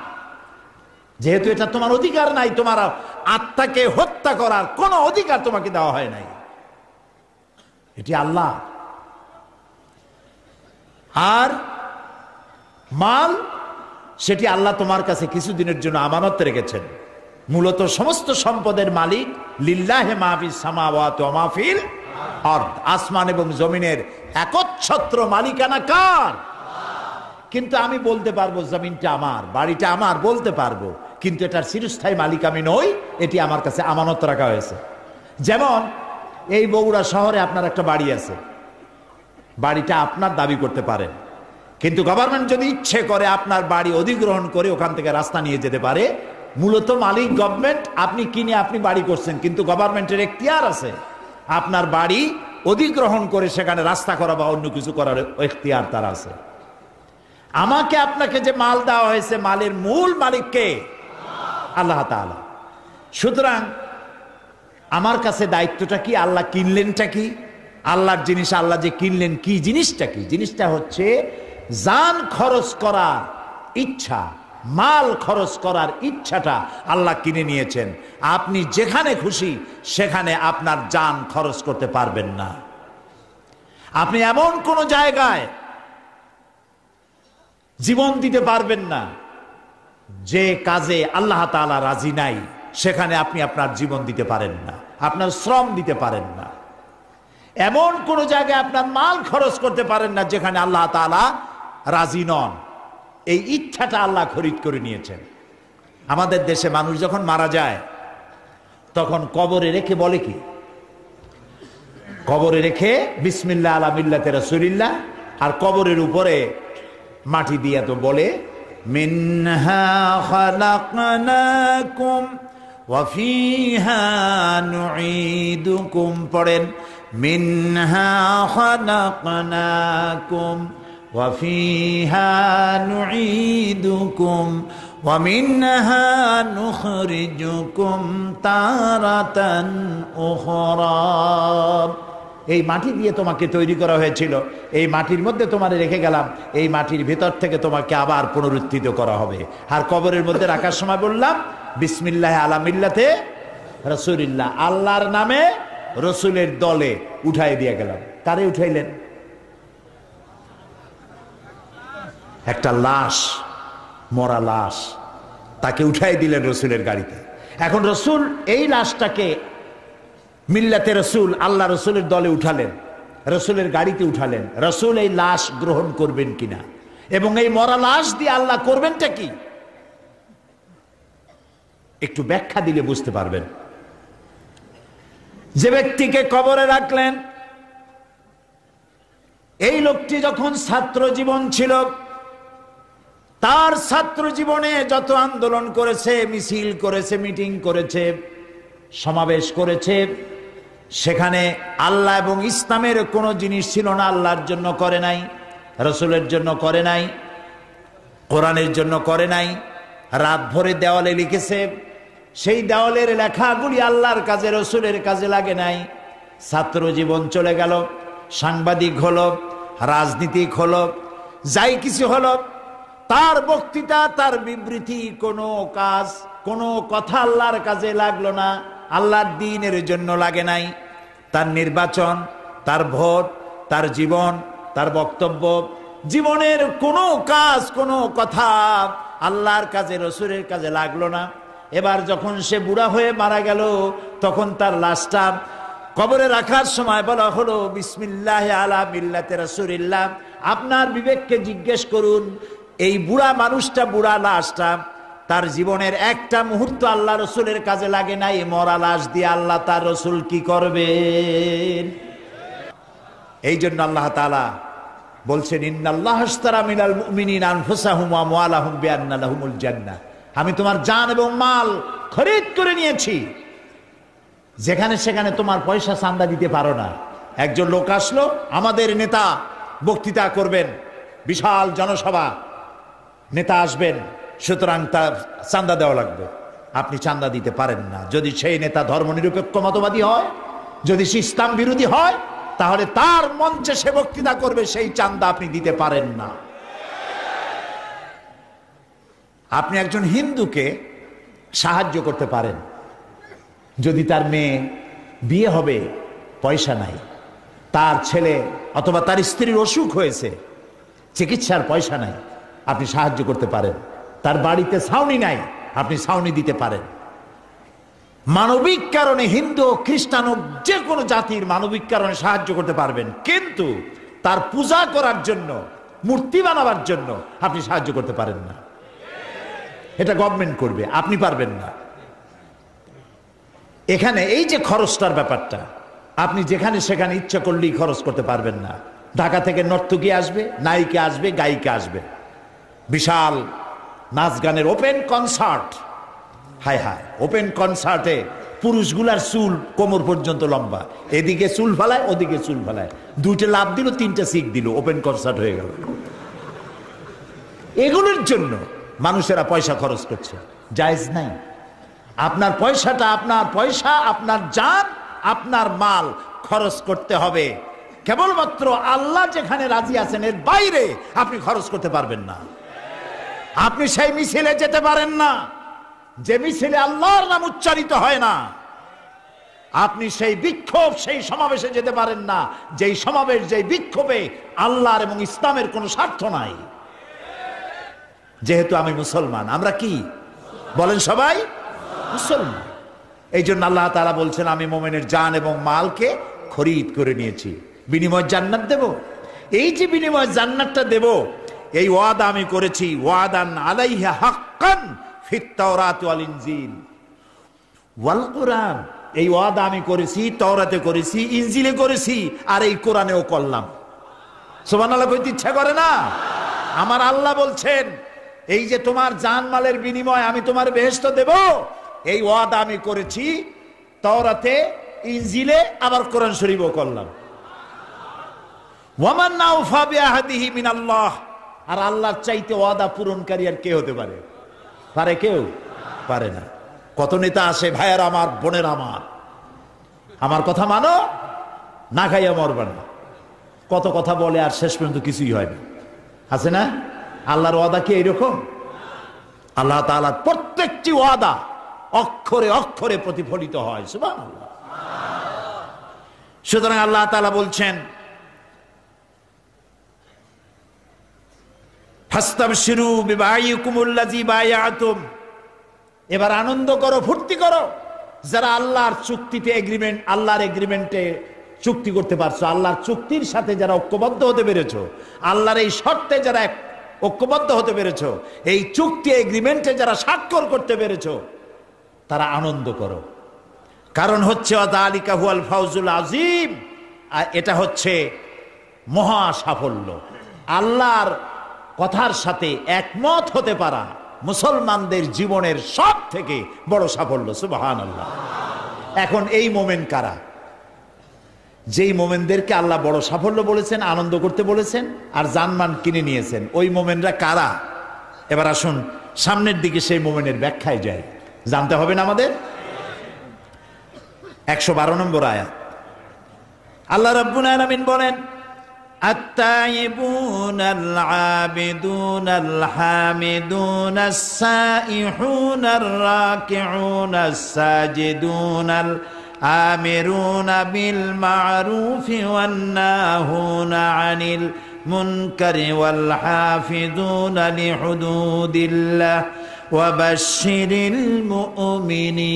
যেহেতু এটা তোমার অধিকার নাই, তোমার আত্মাকে হত্যা করার কোনো অধিকার তোমাকে দেওয়া হয় নাই, এটি আল্লাহ। আর মাল, সেটি আল্লাহ তোমার কাছে কিছুদিনের জন্য আমানত রেখেছেন। মূলত সমস্ত সম্পদের মালিক লিল্লাহি মা ফিস সামাওয়াতি ওয়া মা ফিল আরদ, আসমান এবং জমিনের একচ্ছত্র মালিকানা কার? কিন্তু আমি বলতে পারবো জমিনটা আমার, বাড়িটা আমার, বলতে পারবো, কিন্তু এটার চিরস্থায়ী মালিক আমি নই, এটি আমার কাছে আমানত রাখা হয়েছে। যেমন এই বগুড়া শহরে আপনার একটা বাড়ি আছে, বাড়িটা আপনার দাবি করতে পারেন, কিন্তু গভর্নমেন্ট যদি ইচ্ছে করে আপনার বাড়ি অধিগ্রহণ করে ওখান থেকে রাস্তা নিয়ে যেতে পারে। মূলত মালিক গভর্নমেন্ট, আপনি কিনে আপনি বাড়ি করছেন, কিন্তু গভর্নমেন্টের এখতিয়ার আছে আপনার বাড়ি অধিগ্রহণ করে সেখানে রাস্তা করা বা অন্য কিছু করার এখতিয়ার তার আছে। আমাকে আপনাকে যে মাল দেওয়া হয়েছে, মালের মূল মালিক কে? আল্লাহ তাআলা। সুতরাং আমার কাছে দায়িত্বটা কি? আল্লাহ কিনলেনটা কি? আল্লাহর জিনিস আল্লাহ যে কিনলেন, কি জিনিসটা? কি জিনিসটা? হচ্ছে জান খরচ করার ইচ্ছা, মাল খরচ করার ইচ্ছাটা আল্লাহ কিনে নিয়েছেন। আপনি যেখানে খুশি সেখানে আপনার জান খরচ করতে পারবেন না। আপনি এমন কোন জায়গায় জীবন দিতে পারবেন না যে কাজে আল্লাহ তাআলা রাজি নাই, সেখানে আপনি আপনার জীবন দিতে পারেন না, আপনার শ্রম দিতে পারেন না। এমন কোন জায়গায় আপনার মাল খরচ করতে পারেন না যেখানে আল্লাহ তাআলা রাজি নন। এই ইচ্ছাটা আল্লাহ খরিদ করে নিয়েছেন। আমাদের দেশে মানুষ যখন মারা যায় তখন কবরে রেখে বলে কি? কবরে রেখে বিসমিল্লাহ আলা মিল্লাতে রাসূলিল্লাহ, আর কবরের উপরে মাটি দিয়ে তো বলে মিনহা খালাকনাকুম ওয়া ফিহা নুঈদুকুম। পড়েন মিনহা খালাকনাকুম ওয়া ফিহা নুঈদুকুম ওয়া মিনহা নুখরিজুকুম তারাতান উখরা। এই মাটি দিয়ে তোমাকে তৈরি করা হয়েছিল, এই মাটির মধ্যে তোমারে রেখে গেলাম, এই মাটির ভেতর থেকে তোমাকে আবার পুনরুত্থিত করা হবে। আর কবরের মধ্যে রাখার সময় বললাম বিসমিল্লাহ আলা মিল্লাতে রাসূলিল্লাহ, আল্লাহর নামে রসুলের দলে উঠাই দিয়ে গেলাম। কারে উঠাইলেন? একটা লাশ, মরা লাশ, তাকে উঠাই দিলেন রসুলের গাড়িতে। এখন রসুল এই লাশটাকে মিল্লাতে রসুল, আল্লাহ রসুলের দলে উঠালেন, রসুলের গাড়িতে উঠালেন। রসুল এই লাশ গ্রহণ করবেন কিনা, এবং এই মরা লাশ দিয়ে আল্লাহ করবেনটা কি, একটু ব্যাখ্যা দিলে বুঝতে পারবেন। যে ব্যক্তিকে কবরে রাখলেন, এই লোকটি যখন ছাত্র জীবন ছিল, তার ছাত্র জীবনে যত আন্দোলন করেছে, মিছিল করেছে, মিটিং করেছে, সমাবেশ করেছে, সেখানে আল্লাহ এবং ইসলামের কোনো জিনিস ছিল না। আল্লাহর জন্য করে নাই, রসুলের জন্য করে নাই, কোরআনের জন্য করে নাই। রাত ভরে দেওয়ালে লিখেছে, সেই দেওয়ালের লেখাগুলি আল্লাহর কাজে, রসুলের কাজে লাগে নাই। ছাত্র জীবন চলে গেল, সাংবাদিক হলো, রাজনীতিক হলো, যাই কিছু হলো, তার বক্তৃতা, তার বিবৃতি, কোনো কাজ, কোনো কথা আল্লাহর কাজে লাগলো না, আল্লাহর দ্বীনের জন্য লাগে নাই। তার নির্বাচন, তার ভোট, তার জীবন, তার বক্তব্য, জীবনের কোনো কাজ, কোনো কথা আল্লাহর কাজে, রসুলের কাজে লাগলো না। এবার যখন সে বুড়া হয়ে মারা গেল, তখন তার লাশটা কবরে রাখার সময় বলা হলো বিসমিল্লাহ আলা মিল্লাতে রাসূলিল্লাহ। আপনার বিবেককে জিজ্ঞেস করুন, এই বুড়া মানুষটা, বুড়া লাশটা, তার জীবনের একটা মুহূর্ত আল্লাহ রসুলের কাজে লাগে নাই, মরা লাশ দিয়ে আল্লাহ তার রসুল কি করবেন? এই জন্য আল্লাহ তাআলা বলছেন ইন্নাল্লাহ আশতারা মিনাল মুমিনিনা আনফুসাহুম ওয়া আমওয়ালাহুম বিআন্না লাহুমুল জান্নাহ। আমি তোমার জান এবং মাল খরিদ করে নিয়েছি, যেখানে সেখানে তোমার পয়সা চান্দা দিতে পারো না। একজন লোক আসলো, আমাদের নেতা বক্তৃতা করবেন, বিশাল জনসভা, নেতা আসবেন, সুতরাং তার চাঁদা দেওয়া লাগবে। আপনি চাঁদা দিতে পারেন না। যদি সেই নেতা ধর্মনিরপেক্ষ মতবাদী হয়, যদি সে ইসলাম বিরোধী হয়, তাহলে তার মঞ্চে সে বক্তৃতা করবে, সেই চাঁদা আপনি দিতে পারেন না। আপনি একজন হিন্দুকে সাহায্য করতে পারেন, যদি তার মেয়ে বিয়ে হবে, পয়সা নাই, তার ছেলে অথবা তার স্ত্রীর অসুখ হয়েছে, চিকিৎসার পয়সা নাই, আপনি সাহায্য করতে পারেন। তার বাড়িতে ছাউনি নাই, আপনি ছাউনি দিতে পারেন। মানবিক কারণে হিন্দু খ্রিস্টান হোক, যে কোনো জাতির মানবিক কারণে সাহায্য করতে পারবেন, কিন্তু তার পূজা করার জন্য, মূর্তি বানাবার জন্য আপনি সাহায্য করতে পারেন না। এটা গভর্নমেন্ট করবে, আপনি পারবেন না। এখানে এই যে খরচটার ব্যাপারটা, আপনি যেখানে সেখানে ইচ্ছা করলেই খরচ করতে পারবেন না। ঢাকা থেকে নর্তকী আসবে, নায়িকা আসবে, গায়িকা আসবে, বিশাল নাচ গানের ওপেন কনসার্ট। হায় হায়, ওপেন কনসার্টে পুরুষগুলার চুল কোমর পর্যন্ত লম্বা, এদিকে চুল ফেলায়, ওদিকে চুল ফেলায়, দুইটা লাভ দিল, তিনটা সিক দিল, ওপেন কনসার্ট হয়ে গেল। এগুলোর জন্য মানুষেরা পয়সা খরচ করছে, জায়েজ নাই। আপনার পয়সাটা আপনার পয়সা, আপনার জান, আপনার মাল খরচ করতে হবে। কেবলমাত্র আল্লাহ যেখানে রাজি আছেন, এর বাইরে আপনি খরচ করতে পারবেন না। আপনি সেই মিছিলে যেতে পারেন না যে মিছিলে আল্লাহর নাম উচ্চারিত হয় না। আপনি সেই বিক্ষোভ, সেই সমাবেশে যেতে পারেন না যেই সমাবেশ, যেই বিক্ষোভে আল্লাহর এবং ইসলামের কোনো স্বার্থ নাই। যেহেতু আমি মুসলমান, আমরা কি বলেন সবাই? মুসলমান। এই জন্য আল্লাহ তাআলা বলছেন, আমি মুমিনের জান এবং মালকে খরিদ করে নিয়েছি, বিনিময় জান্নাত দেব। এই যে বিনিময় জান্নাতটা দেব, এই ওয়াদা আমি করেছি। ওয়াদান আলাইহা হাক্কান ফিত তাওরাত ওয়াল ইনজিল ওয়াল কুরআন। এই ওয়াদা আমি করেছি, তাওরাতে করেছি, ইনজিলে করেছি, আর এই কোরআনেও করলাম। সুবহানাল্লাহ কইতে ইচ্ছা করে না? আমার আল্লাহ বলছেন, এই যে তোমার জানমালের বিনিময় আমি তোমার বেহেশত দেব, এই ওয়াদা আমি করেছি তাওরাতে, ইনজিলে, আবার কোরআন শরীফও করলাম। ওয়ামান নাউফা বিআহদিহি মিনাল্লাহ। আর আল্লাহর চাইতে ওয়াদা পূরণকারী আর কে হতে পারে? পারে কেউ? পারে না। কত নেতা আসে, ভাইয়ার আমার, বোনের আমার কথা মানো, না খাইয়া মরবে না, কত কথা বলে, আর শেষ পর্যন্ত কিছুই হয় না। আছে না? আল্লাহর ওয়াদা কি এইরকম? আল্লাহ তাআলার প্রত্যেকটি ওয়াদা অক্ষরে অক্ষরে প্রতিফলিত হয়। সুবহানাল্লাহ। সুতরাং আল্লাহ তাআলা বলছেন, ফাস্তাবশিরু বিবাইকুমুল্লাযী বায়াতুম। এবার আনন্দ করো, ফুর্তি করো, যারা আল্লাহর চুক্তিতে এগ্রিমেন্ট, আল্লাহর এগ্রিমেন্টে চুক্তি করতে পারছো, আল্লাহর চুক্তির সাথে যারা ঐক্যবদ্ধ হতে পেরেছো, আল্লাহর এই শর্তে যারা ঐক্যবদ্ধ হতে পেরেছো, এই চুক্তি এগ্রিমেন্টে যারা স্বাক্ষর করতে পেরেছো, তারা আনন্দ করো। কারণ হচ্ছে ওয়াযালিকা হুয়াল ফাউজুল আযীম। আর এটা হচ্ছে মহা সাফল্য। আল্লাহর কথার সাথে একমত হতে পারা মুসলমানদের জীবনের সব থেকে বড় সাফল্য। সুবহানাল্লাহ। এখন এই মোমেন্ট কারা? যেই মোমেনদেরকে আল্লাহ বড় সাফল্য বলেছেন, আনন্দ করতে বলেছেন, আর জানমান কিনে নিয়েছেন, ওই মোমেনরা কারা? এবার আসুন সামনের দিকে সেই মোমেনের ব্যাখ্যায় যাই, জানতে হবে না আমাদের। 112 নম্বর আয়াত, আল্লাহ রাব্বুল আলামিন বলেন, আত-তাইবুনাল আবিদুনাল হামিদুনাস সাইহুনার রাকিউনাস সাজিদুনাল আমিরুনা বিল মারুফি ওয়ান নাহুনা আনিল মুনকারি ওয়াল হাফিজুনা লিহুদুদিল্লাহ ওয়া বাশশিরিল মুমিনিন।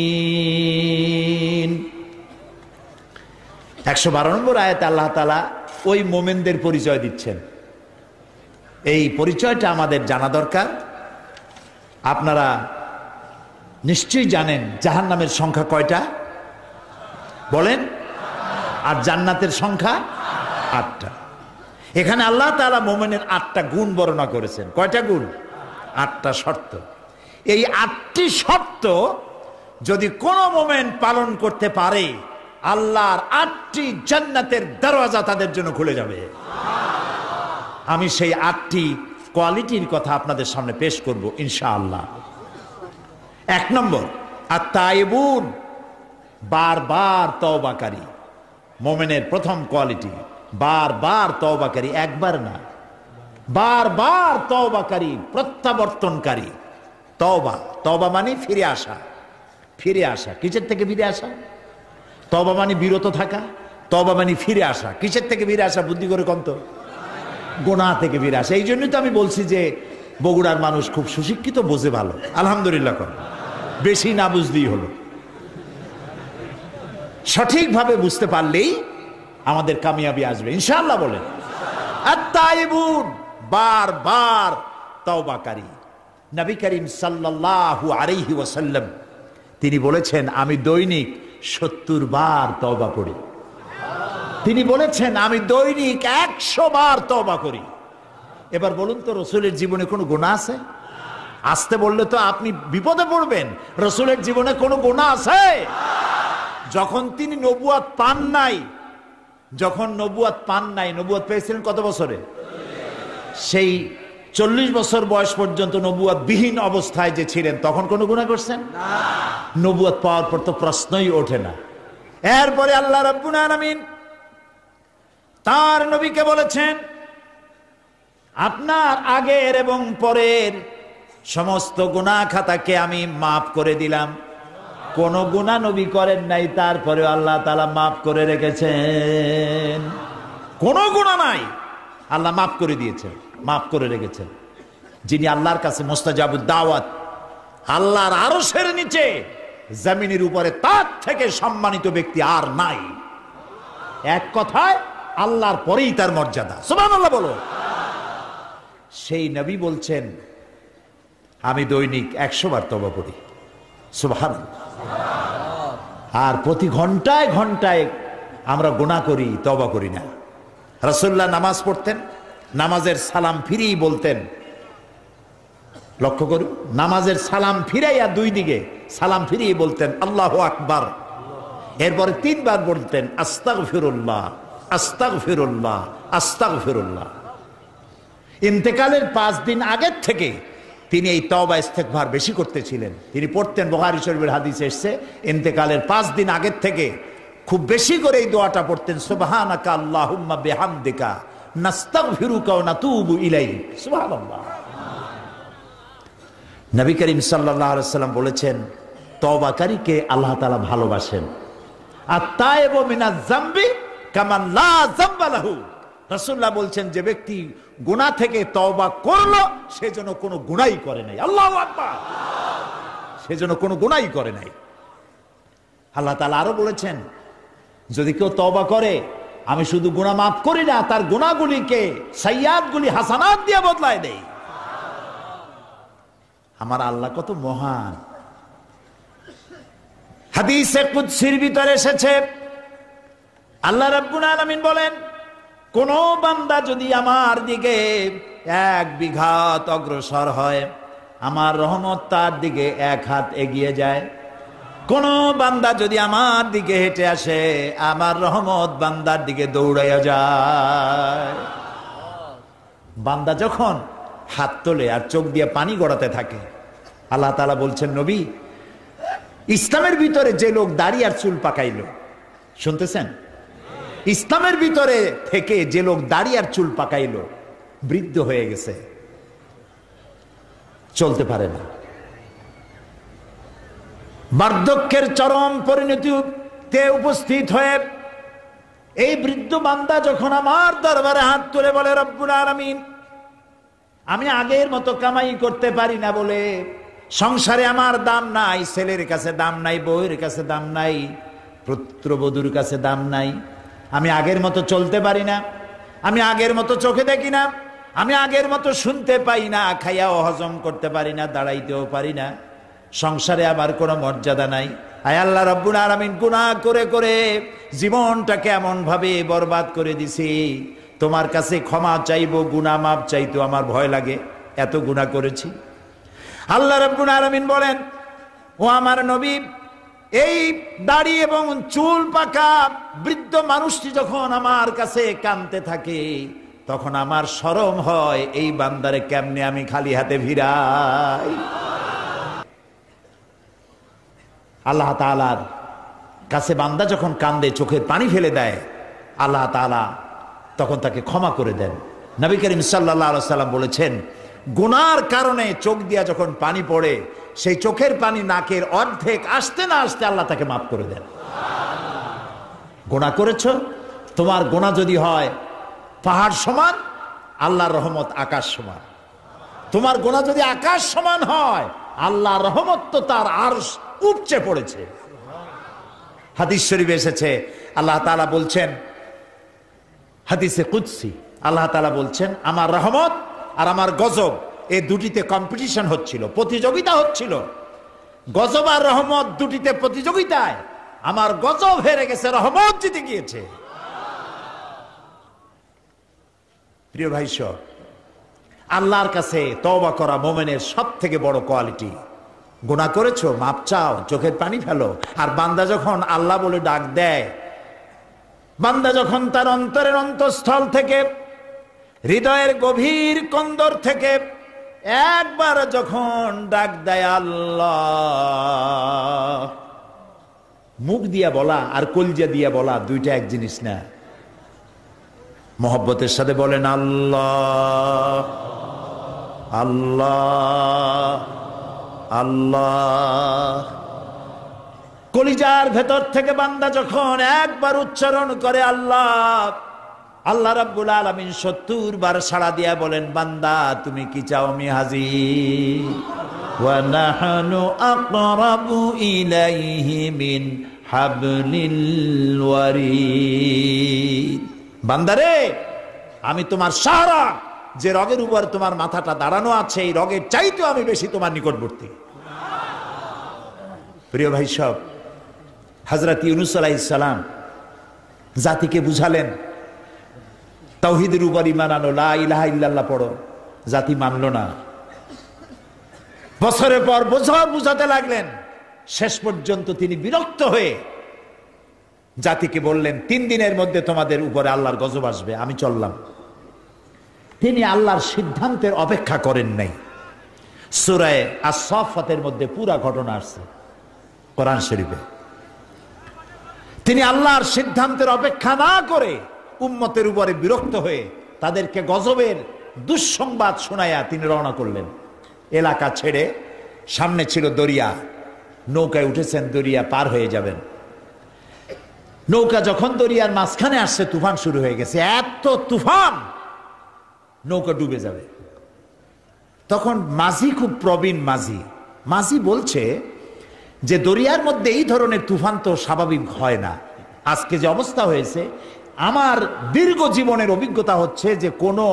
112 নম্বর আয়াতে আল্লাহ তাআলা ওই মোমেনদের পরিচয় দিচ্ছেন। এই পরিচয়টা আমাদের জানা দরকার। আপনারা নিশ্চয়ই জানেন জাহান্নামের সংখ্যা কয়টা বলেন, আর জান্নাতের সংখ্যা 8টা। এখানে আল্লাহ তাআলা মোমেনের 8টা গুণ বর্ণনা করেছেন। কয়টা গুণ? 8টা শর্ত। এই 8টি শর্ত যদি কোন মোমেন পালন করতে পারে, আল্লাহর 8টি জান্নাতের দরওয়াজা তাদের জন্য খুলে যাবে। আমি সেই 8টি কোয়ালিটির কথা আপনাদের সামনে পেশ করব ইনশাআল্লাহ। 1 নম্বর, আত-তাইবুন, বারবার তওবাকারী। মুমিনের প্রথম কোয়ালিটি বারবার তওবাকারী, একবার না, বারবার তওবাকারী, প্রত্যাবর্তনকারী। তওবা মানে ফিরে আসা। ফিরে আসা কিসের থেকে ফিরে আসা? তওবা মানে বিরত থাকা, তওবা মানে ফিরে আসা। কিসের থেকে ফিরে আসা? বুদ্ধি করে কন্ত, গুনাহ থেকে ফিরে আসা। এই জন্যই তো আমি বলছি যে বগুড়ার মানুষ খুব সুশিক্ষিত, বোঝে ভালো, আলহামদুলিল্লাহ কর, বেশি না বুঝলেই হলো। সঠিকভাবে বুঝতে পারলেই আমাদের কামিয়াবি আসবে ইনশাআল্লাহ। বলেন আত-তাইবুন, বারবার তওবাকারী। নবী করিম সাল্লাল্লাহু আলাইহি ওয়াসাল্লাম তিনি বলেছেন, আমি দৈনিক 70 বার তওবা করি। তিনি বলেছেন, আমি দৈনিক 100 বার তওবা করি। এবার বলুন তো, রাসূলের জীবনে কোনো গুনাহ আছে? আসতে বললে তো আপনি বিপদে পড়বেন। রাসূলের জীবনে কোনো গুনাহ আছে? যখন তিনি নবুয়ত পান নাই, নবুয়ত পেয়েছিলেন কত বছরে? সেই 40 বছর বয়স পর্যন্ত নবুয়ত বিহীন অবস্থায় যে ছিলেন, তখন কোনো গুনাহ করছেন? নবুয়ত পাওয়ার পর তো প্রশ্নই ওঠে না। এরপরে আল্লাহ রাব্বুল আলামিন তার নবীকে বলেছেন, আপনার আগের এবং পরের সমস্ত গুনাহ খাতাকে আমি মাফ করে দিলাম। কোন গুনাহ নবী করেন নাই, তারপরে আল্লাহ তাআলা মাফ করে রেখেছেন। কোন গুনাহ নাই, আল্লাহ মাফ করে দিয়েছেন, মাফ করে রেখেছেন। যিনি আল্লাহর কাছে মুস্তাজাবুদ দাওয়াত, আল্লাহর আরশের নিচে জমিনের উপরে তার থেকে সম্মানিত ব্যক্তি আর নাই। এক কথায় আল্লাহর পরেই তার মর্যাদা। সুবহানাল্লাহ বলো। সেই নবী বলছেন, আমি দৈনিক 100 বার তওবা করি। সুবহানাল্লাহ। আর প্রতি ঘন্টায় ঘন্টায় আমরা গুনাহ করি, তওবা করি না। রাসূলুল্লাহ নামাজ পড়তেন, নামাজের সালাম ফিরিয়ে বলতেন, লক্ষ্য করুন, নামাজের সালাম ফিরাইয়া 2 দিকে সালাম ফিরিয়ে বলতেন আল্লাহু আকবার। এরপরে 3 বার বলতেন আস্তাগফিরুল্লাহ, আস্তাগফিরুল্লাহ, আস্তাগফিরুল্লাহ। ইন্তেকালের 5 দিন আগের থেকে তিনি এই তওবা ইস্তেগফার বেশি করতেছিলেন। তিনি পড়তেন, বুখারী শরীফের হাদিসে এসেছে, ইন্তেকালের 5 দিন আগের থেকে খুব বেশি করে এই দোয়াটা পড়তেন, সুবহানাকা আল্লাহুম্মা বিহামদিকা নাস্তাগফিরুকা ওয়া নাতুবু ইলাইক। সুবহানাল্লাহ। নবী করিম সাল্লাল্লাহু আলাইহি ওয়াসাল্লাম বলেছেন, তওবাকারীকে আল্লাহ তাআলা ভালোবাসেন। আত-তাইবু মিনাজ যামবি কামান লা যামবা লাহু। রাসূলুল্লাহ বলছেন, যে ব্যক্তি গুনাহ থেকে তওবা করলো, সে যেন কোনো গুনাহই করে নাই। আল্লাহু আকবার। সে যেন কোনো গুনাহই করে নাই। আল্লাহ তাআলা আরো বলেছেন, যদি কেউ তওবা করে, আমি শুধু গুনাহ মাফ করি না, তার গুনাহগুলিকে, সাইয়্যাতগুলি হাসানাত দিয়ে বদলায় দেই। আমার আল্লাহ কত মহান। হাদিসে কুদসির ভিতরে এসেছে, আল্লাহ রাব্বুল আলামিন বলেন, কোন বান্দা যদি আমার দিকে 1 বিঘাত অগ্রসর হয়, আমার রহমত তার দিকে 1 হাত এগিয়ে যায়। কোন বান্দা যদি আমার দিকে হেঁটে আসে, আমার রহমত বান্দার দিকে দৌড়াইয়া যায়। বান্দা যখন হাত তোলে আর চোখ দিয়ে পানি গড়াতে থাকে, আল্লাহ তাআলা বলছেন, নবী, ইসলামের ভিতরে যে লোক দাড়ি আর চুল পাকাইল, শুনতেছেন? ইসলামের ভিতরে থেকে যে লোক দাড়ি আর চুল পাকাইল, বৃদ্ধ হয়ে গেছে, চলতে পারে না, বার্ধক্যের চরম পরিণতিতে উপস্থিত হয়ে এই বৃদ্ধ বান্দা যখন আমার দরবারে হাত তুলে বলে, রব্বুল আলামিন, আমি আগের মতো কামাই করতে পারি না বলে সংসারে আমার দাম নাই, ছেলের কাছে দাম নাই, বউয়ের কাছে দাম নাই, পুত্রবধূর কাছে দাম নাই, আমি আগের মতো চলতে পারি না, আমি আগের মতো চোখে দেখি না, আমি আগের মতো শুনতে পাই না, খাইয়াও হজম করতে পারি না, দাঁড়াইতেও পারি না, সংসারে আমার কোনো মর্যাদা নাই। আয় আল্লাহ রাব্বুল আলামিন, গুনাহ করে করে জীবনটাকে এমন ভাবে বরবাদ করে দিছি, তোমার কাছে ক্ষমা চাইবো, গুনাহ মাপ চাইতো আমার ভয় লাগে, এত গুনাহ করেছি। আল্লাহ রাব্বুল আলামিন বলেন, ও আমার নবী, এই দাড়ি এবং চুল পাকা বৃদ্ধ মানুষটি যখন আমার কাছে কাঁদতে থাকে, তখন আমার শরম হয় এই বান্দারে কেমনে আমি খালি হাতে ভিড়াই। আল্লাহ তাআলার কাছে বান্দা যখন কান্দে, চোখের পানি ফেলে দেয়, আল্লাহ তাআলা তখন তাকে ক্ষমা করে দেন। নবী করিম সাল্লাল্লাহু আলাইহি সাল্লাম বলেছেন, গুনার কারণে চোখ দিয়া যখন পানি পড়ে, সেই চোখের পানি নাকের অর্ধেক আসতে না আসতে আল্লাহ তাকে মাফ করে দেন। গুনাহ করেছো, তোমার গুনাহ যদি হয় পাহাড় সমান, আল্লাহর রহমত আকাশ সমান। তোমার গুনাহ যদি আকাশ সমান হয়, আল্লাহর রহমত তো তার আরশ উপচে পড়েছে। হাদিস শরীফে এসেছে, আল্লাহ তাআলা বলছেন, হাদিসে কুদসি, আল্লাহ তাআলা বলছেন, আমার রহমত আর আমার গজব এই দুটিতে কম্পিটিশন হচ্ছিল, প্রতিযোগিতা হচ্ছিল। গজব আর রহমত দুটিতে প্রতিযোগিতায় আমার গজব হেরে গেছে, রহমত জিতে গিয়েছে। প্রিয় ভাই সব, আল্লাহর কাছে তওবা করা মুমিনের সব থেকে বড় কোয়ালিটি। গুনাহ করেছো, মাপ চাও, চোখের পানি ফেলো। আর বান্দা যখন আল্লাহ বলে ডাক দেয়, বান্দা যখন তার অন্তরের অন্তঃস্থল থেকে, হৃদয়ের গভীর কন্দর থেকে একবার যখন ডাক দেয় আল্লাহ, মুখ দিয়া বলা আর কলজা দিয়া বলা দুইটা এক জিনিস না। মোহব্বতের সাথে বলেন আল্লাহ আল্লাহ আল্লাহ। কলিজার ভেতর থেকে বান্দা যখন একবার উচ্চারণ করে আল্লাহ, আল্লাহ রাব্বুল আলামিন ৭০ বার সাড়া দিয়া বলেন, বান্দা তুমি কি চাও, আমি হাজির। ওয়া নাহনু আকরাবু ইলাইহি মিন হাবলিল ওয়ারিদ। বান্দারে, আমি তোমার সাহারা, যে রগের উপর তোমার মাথাটা দাঁড়ানো আছে, এই রগের চাইতেও আমি বেশি তোমার নিকটবর্তী। প্রিয় ভাই সব, হযরত ইউনূস আলাইহিস সালাম জাতিকে বুঝালেন তাওহীদের উপর ঈমান আনো, লা ইলাহা ইল্লাল্লাহ পড়ো। জাতি মানল না। বছরের পর বছর বুঝাতে লাগলেন। শেষ পর্যন্ত তিনি বিরক্ত হয়ে জাতিকে বললেন, ৩ দিনের মধ্যে তোমাদের উপরে আল্লাহর গজব আসবে, আমি চললাম। তিনি আল্লাহর সিদ্ধান্তের অপেক্ষা করেন নাই। সূরা আস-সাফফাতের মধ্যে পুরা ঘটনা আসছে কোরআন শরীফে। তিনি আল্লাহর সিদ্ধান্তের অপেক্ষা না করে উম্মতের উপরে বিরক্ত হয়ে তাদেরকে গজবের দুঃসংবাদ শোনায়া তিনি রওনা করলেন। এলাকা ছেড়ে, সামনে ছিল দরিয়া, নৌকায় উঠেছেন, দরিয়া পার হয়ে যাবেন। নৌকা যখন দরিয়ার মাঝখানে আসছে, তুফান শুরু হয়ে গেছে, এত তুফান নৌকা ডুবে যাবে। তখন মাঝি, খুব প্রবীণ মাঝি বলছে যে দরিয়ার মধ্যে এই ধরনের তুফান তো স্বাভাবিক হয় না। আজকে যে অবস্থা হয়েছে, আমার দীর্ঘ জীবনের অভিজ্ঞতা হচ্ছে যে কোনো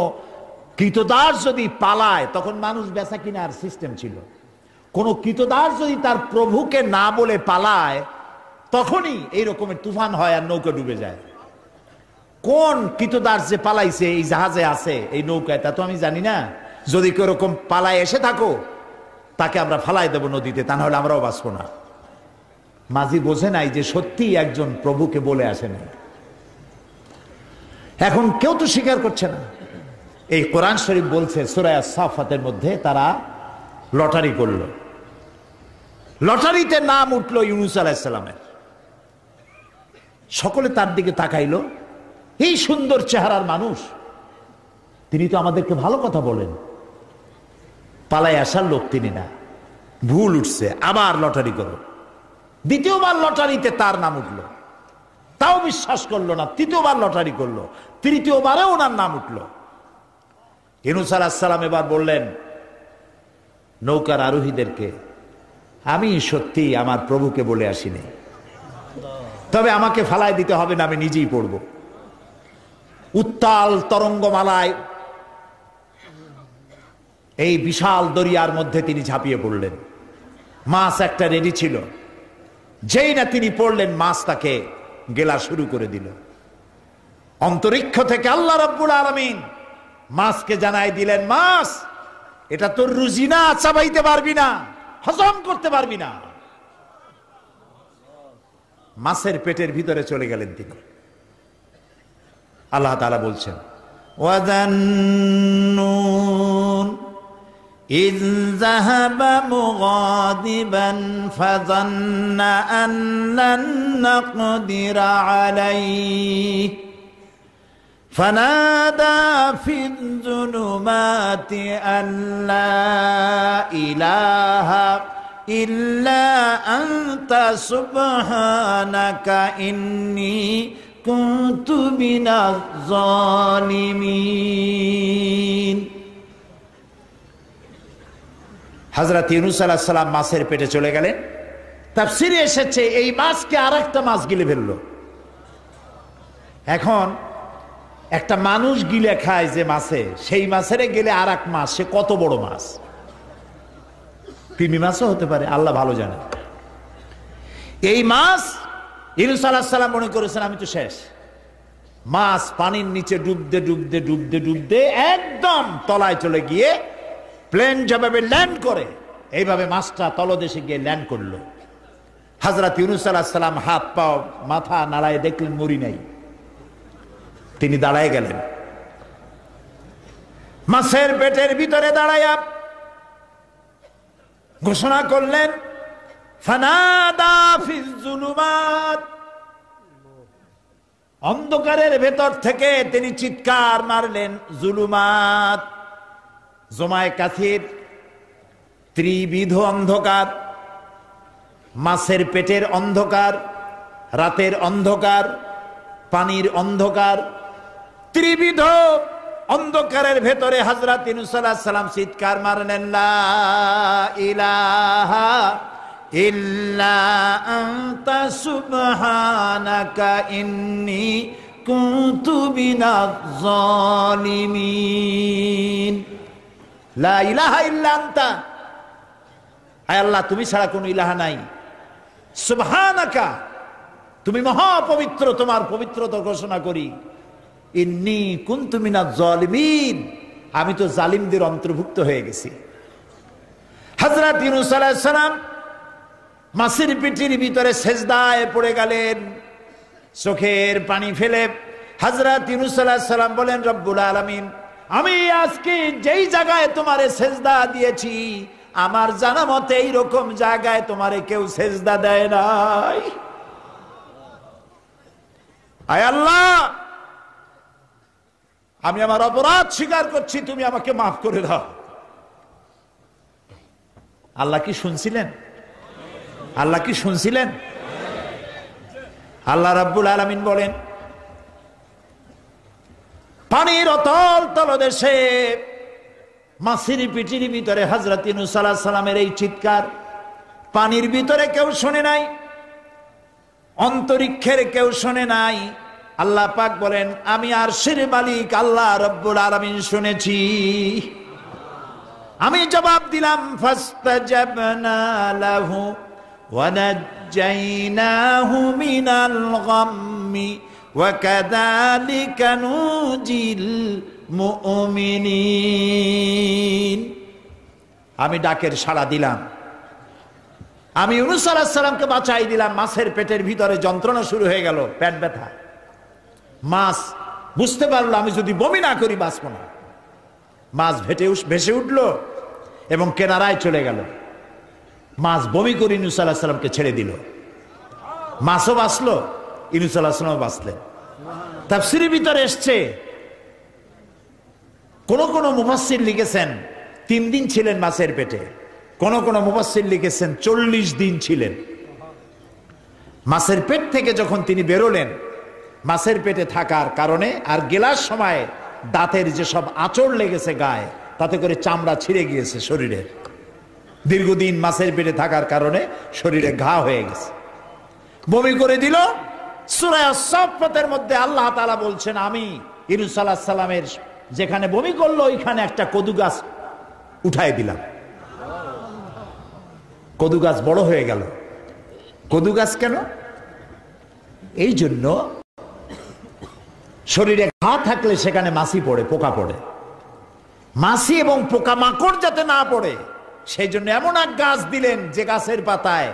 কৃতদাস যদি পালায়, তখন মানুষ বেচা কিনার সিস্টেম ছিল, কোনো কৃতদাস যদি তার প্রভুকে না বলে পালায়, তখনই এই রকমের তুফান হয় আর নৌকা ডুবে যায়। কোন কৃতদাস যে পালাইছে এই জাহাজে আছে, এই নৌকায়, তা তো আমি জানি না। যদি কেউ এরকম পালায় এসে থাকো, তাকে আমরা ফালাই দেব নদীতে, তা নাহলে আমরাও বাঁচবো না। মাঝি বোঝে নাই যে সত্যি একজন প্রভুকে বলে আসেন। এখন কেউ তো স্বীকার করছে না। এই কোরআন শরীফ বলছে সূরা আস-সাফফাতের মধ্যে, তারা লটারি করলো। লটারিতে নাম উঠলো ইউনূস আলাইহিস সালামের। সকলে তার দিকে তাকাইলো, এই সুন্দর চেহারার মানুষ, তিনি তো আমাদেরকে ভালো কথা বলেন, পালায় আসার লোক তিনি না, ভুল উঠছে, আবার লটারি করো। দ্বিতীয়বার লটারিতে তার নাম উঠলো, তাও বিশ্বাস করলো না। তৃতীয়বার লটারি করলো, তৃতীয়বারে ওনার নাম উঠলো। ইউনূস আলাইহিস সালাম এবার বললেন নৌকার আরোহীদেরকে, আমি সত্যি আমার প্রভুকে বলে আসিনি, তবে আমাকে ফালায় দিতে হবে না, আমি নিজেই পড়ব। উত্তাল তরঙ্গমালায় এই বিশাল দরিয়ার মধ্যে তিনি ঝাঁপিয়ে পড়লেন। মাছ একটা রেডি ছিল, যেই না তিনি পড়লেন, মাছ তাকে গেলা শুরু করে দিল। অন্তরিক্ষ থেকে আল্লাহ রাব্বুল আলামিন মাছকে জানাই দিলেন, মাছ, এটা তোর রুজি না, চাবাইতে পারবি না, হজম করতে পারবি না। মাছের পেটের ভিতরে চলে গেলেন তিনি। আল্লাহ তাআলা বলছেন, ওয়াযান্নুন إذ ذهب مغاضبا فظن أن لن نقدر عليه فنادى في الظلمات أن لا إله إلا أنت سبحانك إني كنت من الظالمين হযরত ইউনূস আলাইহিস সালাম মাছের পেটে চলে গেলেন। তাফসীরে এসেছে এই মাছকে আরেকটা মাছ গিলে ফেললো। এখন একটা মানুষ গিলে খায় যে মাছে, সেই মাছের গেলে আর এক মাছ, সে কত বড় মাছ, তিমি মাছও হতে পারে, আল্লাহ ভালো জানে। এই মাছ ইউনূস আলাইহিস সালাম মনে করেছেন আমি তো শেষ। মাছ পানির নিচে ডুবতে ডুবতে ডুবতে ডুবতে একদম তলায় চলে গিয়ে প্লেন যেভাবে ল্যান্ড করে এইভাবে মাছটা তলদেশে গিয়ে ল্যান্ড করলো। হযরত ইউনূস আলাইহিস সালাম হাত পা মাথা নাড়ায় দেখলেন মরি নাই। তিনি দাঁড়ায় গেলেন, মাছের পেটের ভিতরে দাঁড়ায়া ঘোষণা করলেন ফানাদা ফিজ যুলুমাত, অন্ধকারের ভেতর থেকে তিনি চিৎকার মারলেন। যুলুমাত জমায়ে কাসির, ত্রিবিধ অন্ধকার, মাছের পেটের অন্ধকার, রাতের অন্ধকার, পানির অন্ধকার, ত্রিবিধ অন্ধকারের ভেতরে হযরত ইউনূস আলাইহিস সালাম চিৎকার মারলেন লা ইলাহা ইল্লা আনতা সুবহানাকা ইন্নী কুনতু মিনাজ জালিমিন। লা ইলাহা ইল্লা আনতা, আয় আল্লাহ তুমি ছাড়া কোনো ইলাহা নাই। সুবহানাকা, তুমি মহাপবিত্র, তোমার পবিত্রতা ঘোষণা করি। ইন্নী কুনতু মিনাজ জালিমিন, আমি তো জালিমদের অন্তর্ভুক্ত হয়ে গেছি। হযরত ইউনূস আলাইহিস সালাম মাছের পেটের ভিতরে সেজদায় পড়ে গেলেন, চোখের পানি ফেলে হযরত ইউনূস আলাইহিস সালাম বলেন রব্বুল আলামিন, আমি আজকে যেই জায়গায় তোমারে সেজদা দিয়েছি আমার জানা মতে এইরকম জায়গায় তোমারে কেউ সেজদা দেয় নাই। আয় আল্লাহ, আমি আমার অপরাধ স্বীকার করছি, তুমি আমাকে মাফ করে দাও। আল্লাহ কি শুনছিলেন? আল্লাহ কি শুনছিলেন? আল্লাহ রাব্বুল আলামিন বলেন পানির অতল তলদেশে মাছের পেটের ভিতরে হযরত ইউনূস আলাইহিস সালামের এই চিৎকার পানির ভিতরে কেউ শোনে নাই, অন্তরিক্ষের কেউ শোনে নাই। আল্লাহ পাক বলেন আমি আরশের মালিক আল্লাহ রাব্বুল আলামিন শুনেছি। আমি জবাব দিলাম ফাস্তাজাবনা লাহু ওয়া নাজ্জাইনাহু মিনাল গাম্মি ওয়া কাযালিকা নুজিল মুমিনিন। আমি ডাকের সাড়া দিলাম, আমি ইউনূস আলাইহিস সালামকে বাঁচাই দিলাম। মাছের পেটের ভিতরে যন্ত্রণা শুরু হয়ে গেল, পেট ব্যথা। মাছ বুঝতে পারলো আমি যদি বমি না করি বাঁচব না। মাছ ভেসে উঠল এবং কেনারায় চলে গেল। মাছ বমি করে ইউনূস আলাইহিস সালামকে ছেড়ে দিল। মাছও বাঁচলো, ইউনূস আলাইহিস সালামও বাঁচলেন। তাফসীরের ভিতরে এসছে কোন কোন মুফাসসির লিখেছেন 3 দিন ছিলেন মাছের পেটে, কোন কোন মুফাসসির লিখেছেন 40 দিন ছিলেন। মাছের পেট থেকে যখন তিনি বেরোলেন, মাছের পেটে থাকার কারণে আর গেলার সময় দাঁতের যেসব আঁচড় লেগেছে গায়ে, তাতে করে চামড়া ছিঁড়ে গিয়েছে শরীরের। দীর্ঘদিন মাছের পেটে থাকার কারণে শরীরে ঘা হয়ে গেছে, বমি করে দিল। সূরা আস-সাফফাতের মধ্যে আল্লাহ তাআলা বলছেন আমি ইউনূস আলাইহিস সালামের যেখানে বমি করলো ওইখানে একটা কদু গাছ উঠাই দিলাম। কদু গাছ বড় হয়ে গেল। কদু গাছ কেন? এই জন্য শরীরে ঘা থাকলে সেখানে মাছি পড়ে, পোকা পড়ে। মাছি এবং পোকা মাকড় যাতে না পড়ে সেই জন্য এমন এক গাছ দিলেন যে গাছের পাতায়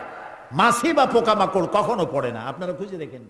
মাছি বা পোকা মাকড় কখনো পড়ে না। আপনারা খুঁজে দেখেন।